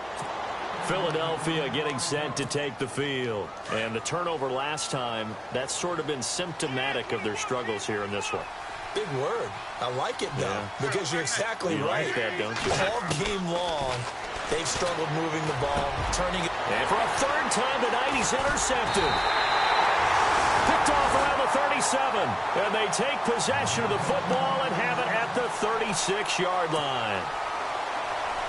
Philadelphia getting set to take the field. And the turnover last time, that's sort of been symptomatic of their struggles here in this one. Big word. I like it, though, because you're exactly right. You like that, don't you? All game long, they've struggled moving the ball, turning it. And for a 3rd time tonight, he's intercepted. Picked off around the 37. And they take possession of the football and have it at the 36-yard line.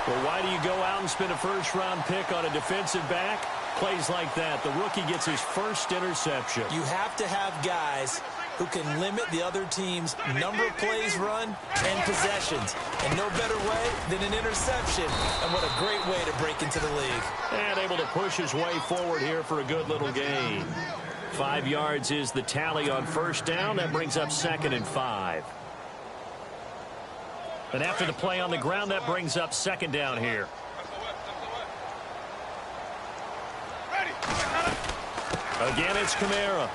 Well, why do you go out and spend a 1st-round pick on a defensive back? Plays like that. The rookie gets his 1st interception. You have to have guys who can limit the other team's number of plays run and possessions. And no better way than an interception. And what a great way to break into the league. And able to push his way forward here for a good little gain. 5 yards is the tally on 1st down. That brings up 2nd and 5. And after the play on the ground, that brings up 2nd down here. Again, it's Kamara.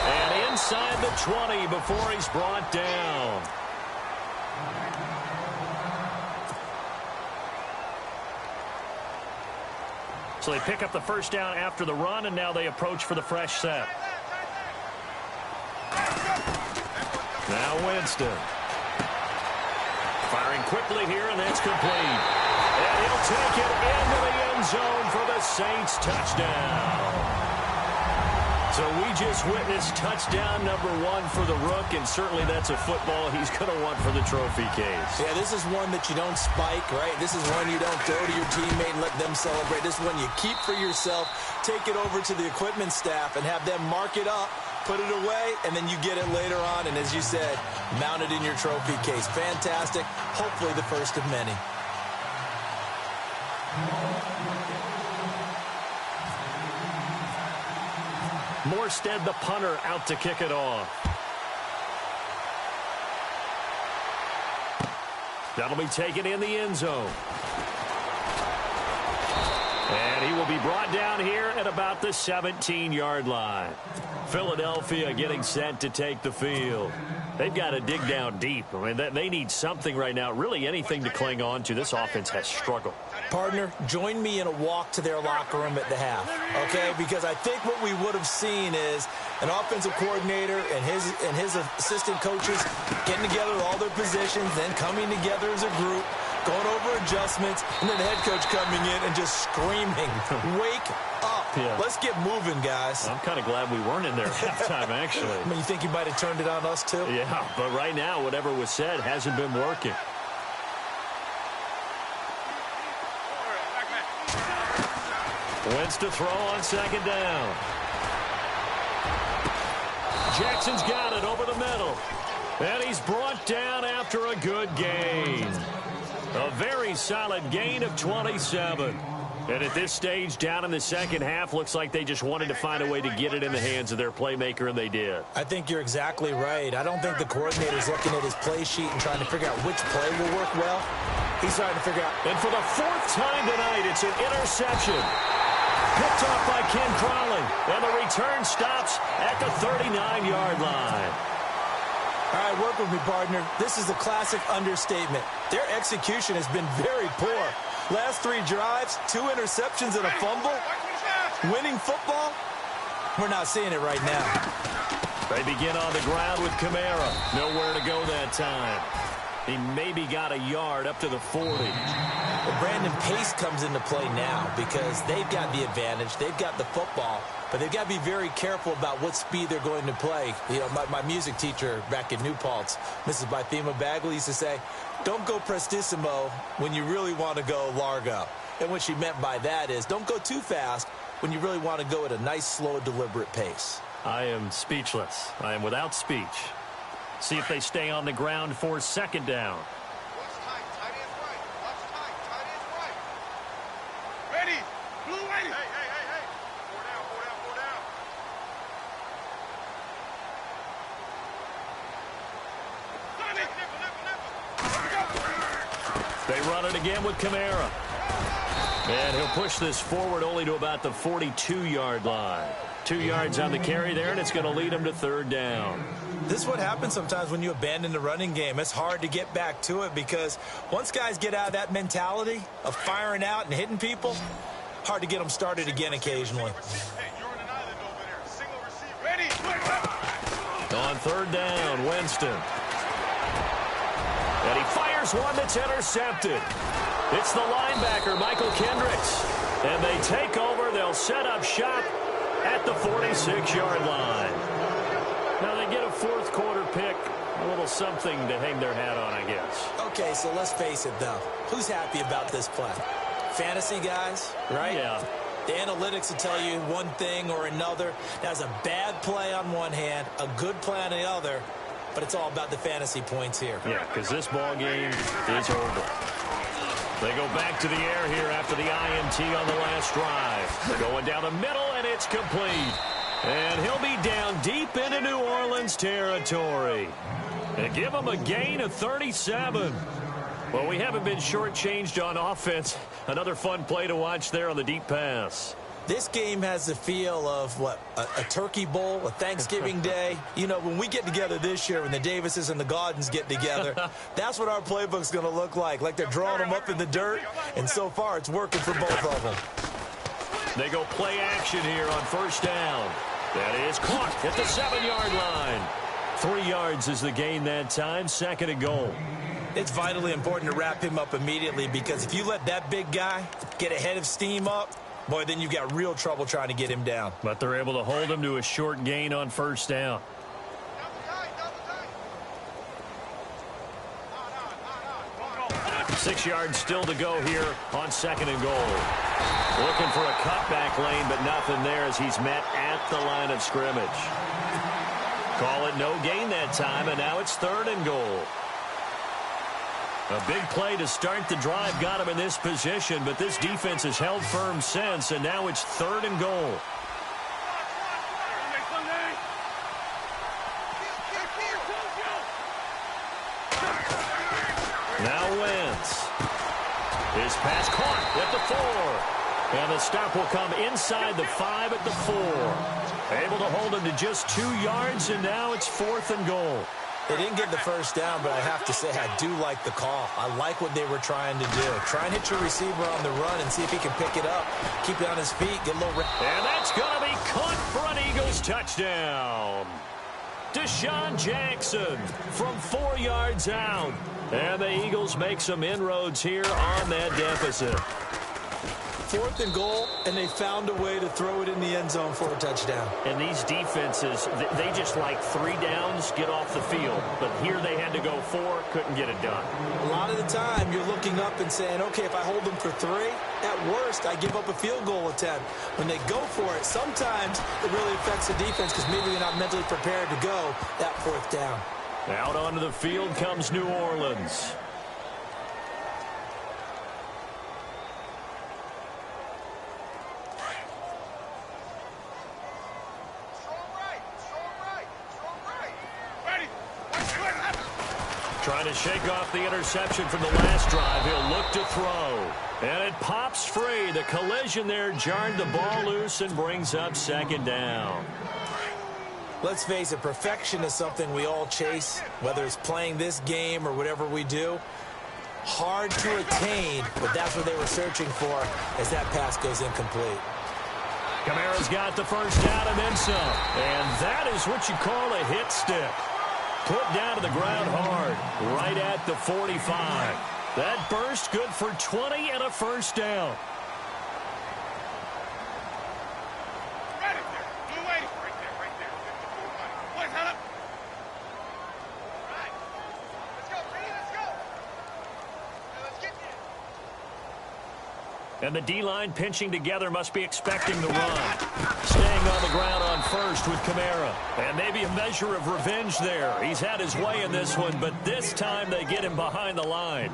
And inside the 20 before he's brought down. So they pick up the 1st down after the run, and now they approach for the fresh set. Now Winston. quickly here, and that's complete. And he'll take it into the end zone for the Saints touchdown. So we just witnessed touchdown number 1 for the Rook, and certainly that's a football he's going to want for the trophy case. Yeah, this is one that you don't spike, right? This is one you don't throw to your teammate and let them celebrate. This is one you keep for yourself, take it over to the equipment staff, and have them mark it up, put it away, and then you get it later on, and as you said, mount it in your trophy case. Fantastic. Hopefully the first of many. Morstead, the punter, out to kick it off. That'll be taken in the end zone. And he will be brought down here at about the 17-yard line. Philadelphia getting set to take the field. They've got to dig down deep. I mean, they need something right now, really anything to cling on to. This offense has struggled. Partner, join me in a walk to their locker room at the half, okay? Because I think what we would have seen is an offensive coordinator and his assistant coaches getting together all their positions, then coming together as a group, going over adjustments, and then the head coach coming in and just screaming, wake up. Yeah. Let's get moving, guys. I'm kind of glad we weren't in there at halftime, actually. I mean, you think you might have turned it on us, too? Yeah, but right now, whatever was said hasn't been working. Wentz to throw on second down. Jackson's got it over the middle. And he's brought down after a good gain. A very solid gain of 27. And at this stage, down in the second half, looks like they just wanted to find a way to get it in the hands of their playmaker, and they did. I think you're exactly right. I don't think the coordinator's looking at his play sheet and trying to figure out which play will work well. He's trying to figure out. And for the 4th time tonight, it's an interception. Picked off by Ken Crawley. And the return stops at the 39-yard line. All right, work with me, partner. This is a classic understatement. Their execution has been very poor. Last 3 drives, 2 interceptions and a fumble. Winning football? We're not seeing it right now. They begin on the ground with Kamara. Nowhere to go that time. He maybe got a yard up to the 40. Well, Brandon, pace comes into play now because they've got the advantage. They've got the football, but they've got to be very careful about what speed they're going to play. You know, my music teacher back in New Paltz, Mrs. Bythema Bagley, used to say, don't go prestissimo when you really want to go largo. And what she meant by that is don't go too fast when you really want to go at a nice, slow, deliberate pace. I am speechless. I am without speech. See if they stay on the ground for second down. Ready. Blue ready. Hey. 4 down. They run it again with Kamara. And he'll push this forward only to about the 42-yard line. 2 yards on the carry there, and it's going to lead him to third down. This is what happens sometimes when you abandon the running game. It's hard to get back to it because once guys get out of that mentality of firing out and hitting people, hard to get them started again occasionally. Hey, you're on an island over there. Single receiver. Ready. On third down, Winston. And he fires one that's intercepted. It's the linebacker, Michael Kendricks. And they take over. They'll set up shop at the 46-yard line. Now they get a 4th quarter pick. A little something to hang their hat on, I guess. Okay, so let's face it, though. Who's happy about this play? Fantasy guys, right? Yeah. The analytics will tell you one thing or another. That's a bad play on one hand, a good play on the other, but it's all about the fantasy points here. Yeah, because this ball game is over. They go back to the air here after the INT on the last drive. They're going down the middle, and it's complete. And he'll be down deep into New Orleans territory. And give him a gain of 37. Well, we haven't been shortchanged on offense. Another fun play to watch there on the deep pass. This game has the feel of, what, a turkey bowl, a Thanksgiving day. You know, when we get together this year, when the Davises and the Gaudens get together, that's what our playbook's going to look like they're drawing them up in the dirt, and so far it's working for both of them. They go play action here on first down. That is caught at the 7-yard line. 3 yards is the gain that time, 2nd and goal. It's vitally important to wrap him up immediately because if you let that big guy get ahead of steam up, boy, then you've got real trouble trying to get him down. But they're able to hold him to a short gain on first down. 6 yards still to go here on 2nd and goal. Looking for a cutback lane, but nothing there as he's met at the line of scrimmage. Call it no gain that time, and now it's 3rd and goal. A big play to start the drive got him in this position, but this defense has held firm since, and now it's 3rd and goal. Now Wentz. His pass caught at the 4. And the stop will come inside the 5 at the 4. Able to hold him to just 2 yards, and now it's 4th and goal. They didn't get the first down, but I have to say I do like the call. I like what they were trying to do. Try and hit your receiver on the run and see if he can pick it up. Keep it on his feet, get a little... And that's going to be caught for an Eagles touchdown. Deshaun Jackson from 4 yards out. And the Eagles make some inroads here on that deficit. 4th and goal, and they found a way to throw it in the end zone for a touchdown. And these defenses, they just like 3 downs, get off the field. But here they had to go 4, couldn't get it done. A lot of the time, you're looking up and saying, okay, if I hold them for 3, at worst, I give up a field goal attempt. When they go for it, sometimes it really affects the defense because maybe they're not mentally prepared to go that 4th down. Out onto the field comes New Orleans. Trying to shake off the interception from the last drive. He'll look to throw. And it pops free. The collision there jarred the ball loose and brings up 2nd down. Let's face it, perfection is something we all chase, whether it's playing this game or whatever we do. Hard to attain, but that's what they were searching for as that pass goes incomplete. Kamara's got the first down and then some. And that is what you call a hit stick. Put down to the ground hard, right at the 45. That burst good for 20 and a first down. And the D-line pinching together must be expecting the run. Staying on the ground on first with Kamara. And maybe a measure of revenge there. He's had his way in this one, but this time they get him behind the line.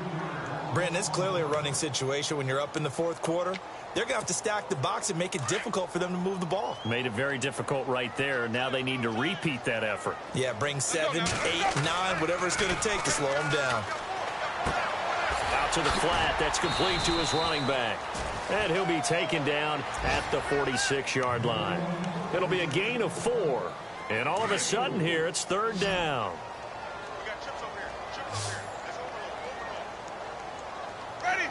Brandon, it's clearly a running situation when you're up in the 4th quarter. They're going to have to stack the box and make it difficult for them to move the ball. Made it very difficult right there. Now they need to repeat that effort. Yeah, bring 7, 8, 9, whatever it's going to take to slow them down. Out to the flat. That's complete to his running back. And he'll be taken down at the 46-yard line. It'll be a gain of 4. And all of a sudden here, it's 3rd down. We got chips over here. Chips over here. That's overload. Ready?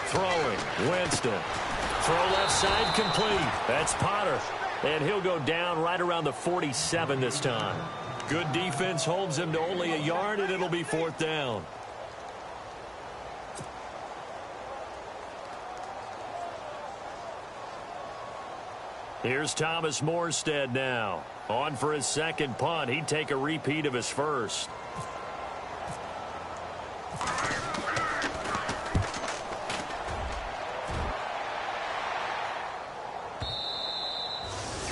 Throwing. Winston. Throw left side complete. That's Potter. And he'll go down right around the 47 this time. Good defense holds him to only a yard, and it'll be 4th down. Here's Thomas Morstead now. On for his 2nd punt. He'd take a repeat of his first.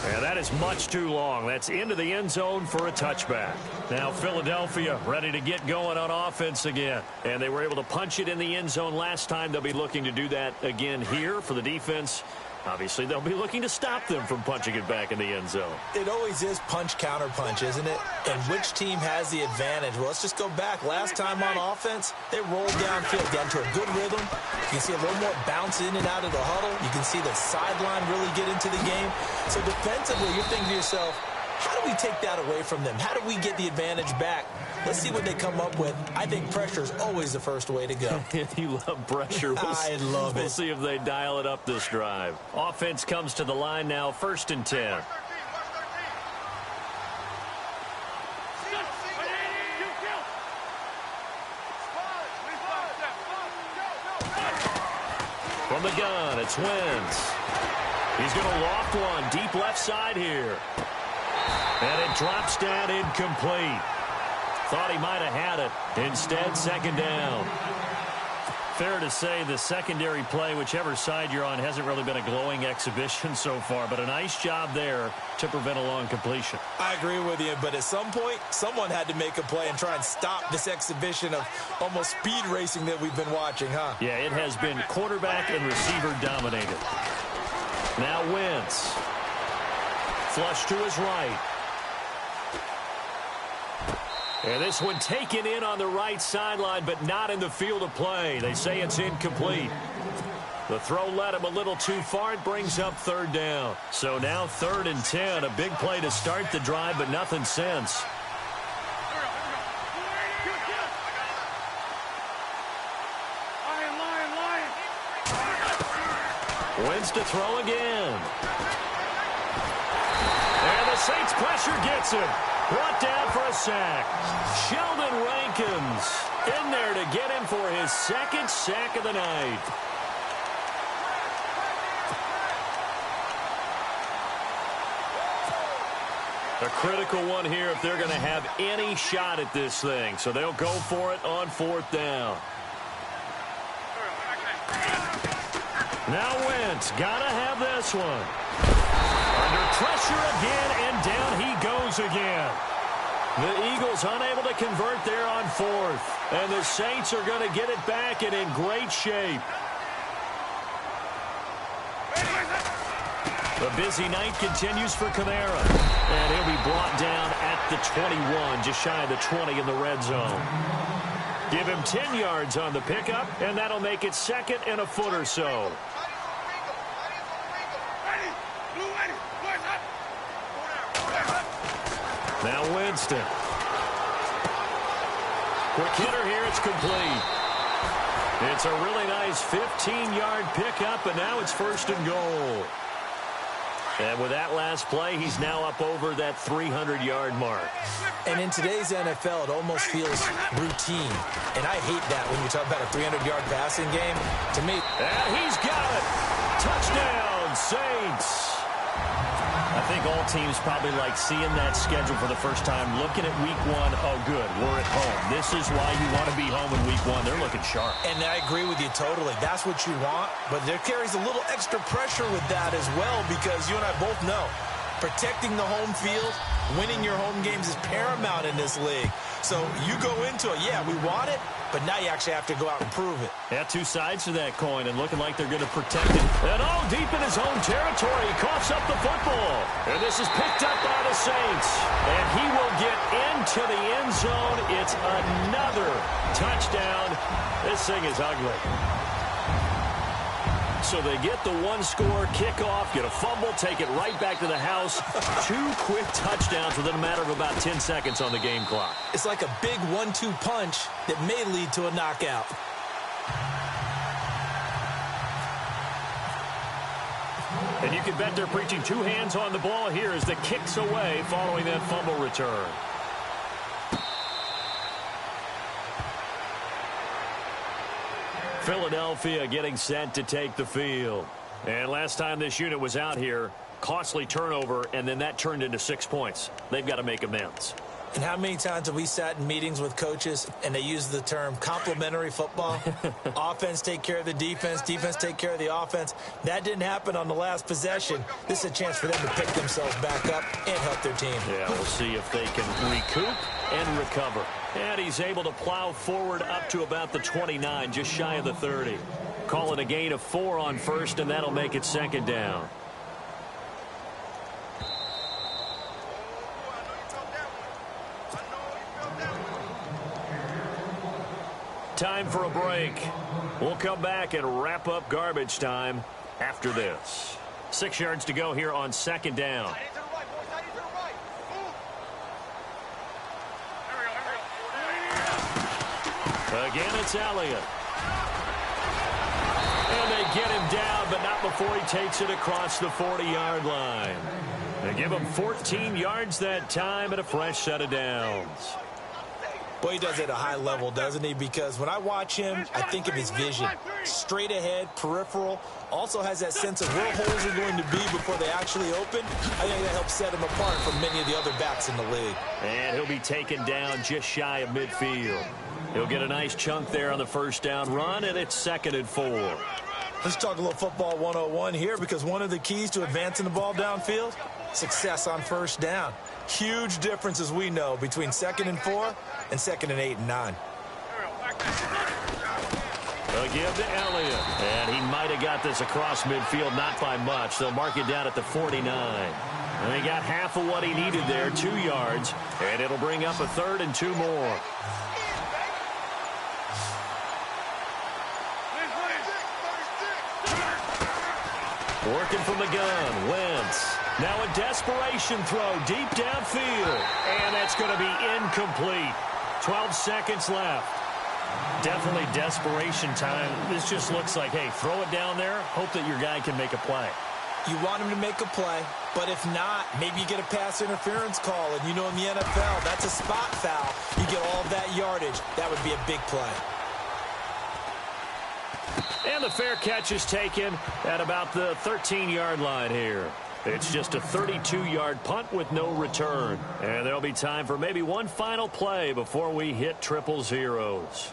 And that is much too long. That's into the end zone for a touchback. Now Philadelphia ready to get going on offense again. And they were able to punch it in the end zone last time. They'll be looking to do that again here for the defense. Obviously, they'll be looking to stop them from punching it back in the end zone. It always is punch-counter-punch, isn't it? And which team has the advantage? Well, let's just go back. Last time on offense, they rolled downfield, got into a good rhythm. You can see a little more bounce in and out of the huddle. You can see the sideline really get into the game. So defensively, you're thinking to yourself, how do we take that away from them? How do we get the advantage back? Let's see what they come up with. I think pressure is always the first way to go. You love pressure. I love it. We'll see if they dial it up this drive. Offense comes to the line now, 1st and 10. From the gun, it's Wentz. He's going to loft one deep left side here. And it drops down incomplete. Thought he might have had it. Instead, second down. Fair to say the secondary play, whichever side you're on, hasn't really been a glowing exhibition so far, but a nice job there to prevent a long completion. I agree with you, but at some point, someone had to make a play and try and stop this exhibition of almost speed racing that we've been watching, huh? Yeah, it has been quarterback and receiver dominated. Now Wentz. Flush to his right. And this one taken in on the right sideline, but not in the field of play. They say it's incomplete. The throw led him a little too far. It brings up third down. So now 3rd and 10. A big play to start the drive, but nothing since. Wentz to throw again. And the Saints pressure gets him. Brought down for a sack. Sheldon Rankins in there to get him for his 2nd sack of the night. A critical one here if they're going to have any shot at this thing. So they'll go for it on 4th down. Now Wentz, gotta have this one. Under pressure again, and down he goes again. The Eagles unable to convert there on 4th. And the Saints are going to get it back and in great shape. The busy night continues for Kamara. And he'll be brought down at the 21, just shy of the 20 in the red zone. Give him 10 yards on the pickup, and that'll make it 2nd and a foot or so. Now Winston. Quick hitter here, it's complete. It's a really nice 15-yard pickup, and now it's 1st and goal. And with that last play, he's now up over that 300-yard mark. And in today's NFL, it almost feels routine. And I hate that when you talk about a 300-yard passing game. To me, and he's got it. Touchdown, Saints. I think all teams probably like seeing that schedule for the first time, looking at week 1. Oh, good, we're at home. This is why you want to be home in week 1. They're looking sharp. And I agree with you totally. That's what you want, but there carries a little extra pressure with that as well, because you and I both know protecting the home field, winning your home games is paramount in this league. So you go into it, yeah, we want it, but now you actually have to go out and prove it. Yeah, 2 sides to that coin, and looking like they're going to protect it. And deep in his own territory, he coughs up the football. And this is picked up by the Saints. And he will get into the end zone. It's another touchdown. This thing is ugly. So they get the 1-score kickoff, get a fumble, take it right back to the house. 2 quick touchdowns within a matter of about 10 seconds on the game clock. It's like a big 1-2 punch that may lead to a knockout. And you can bet they're preaching 2 hands on the ball here as the kick's away following that fumble return. Philadelphia getting set to take the field. And last time this unit was out here, costly turnover, and then that turned into 6 points. They've got to make amends. And how many times have we sat in meetings with coaches and they use the term complementary football? Offense take care of the defense, defense take care of the offense. That didn't happen on the last possession. This is a chance for them to pick themselves back up and help their team. Yeah, we'll see if they can recoup and recover. And he's able to plow forward up to about the 29, just shy of the 30. Call it a gain of 4 on 1st, and that'll make it 2nd down. Time for a break. We'll come back and wrap up garbage time after this. 6 yards to go here on 2nd down. Again, it's Elliott. And they get him down, but not before he takes it across the 40-yard line. They give him 14 yards that time and a fresh set of downs. Well, he does it at a high level, doesn't he? Because when I watch him, I think of his vision. Straight ahead, peripheral. Also has that sense of where holes are going to be before they actually open. I think that helps set him apart from many of the other backs in the league. And he'll be taken down just shy of midfield. He'll get a nice chunk there on the first down run, and it's 2nd and 4. Let's talk a little football 101 here, because one of the keys to advancing the ball downfield, success on first down. Huge difference, as we know, between 2nd and 4 and 2nd and 8 and 9. They'll give to Elliott, and he might have got this across midfield, not by much. They'll mark it down at the 49. And he got half of what he needed there, 2 yards, and it'll bring up a 3rd and 2 more. Working from the gun, Wentz. Now a desperation throw deep downfield. And that's going to be incomplete. 12 seconds left. Definitely desperation time. This just looks like, hey, throw it down there. Hope that your guy can make a play. You want him to make a play, but if not, maybe you get a pass interference call. And you know in the NFL, that's a spot foul. You get all of that yardage. That would be a big play. And the fair catch is taken at about the 13-yard line here. It's just a 32-yard punt with no return. And there'll be time for maybe one final play before we hit triple zeros.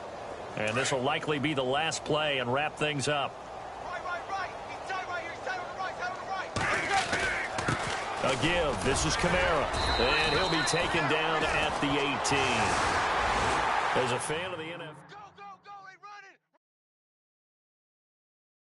And this will likely be the last play and wrap things up. Right. He's tied right here. He's tied on the right. A give. This is Kamara. And he'll be taken down at the 18. As a fan of the NFL...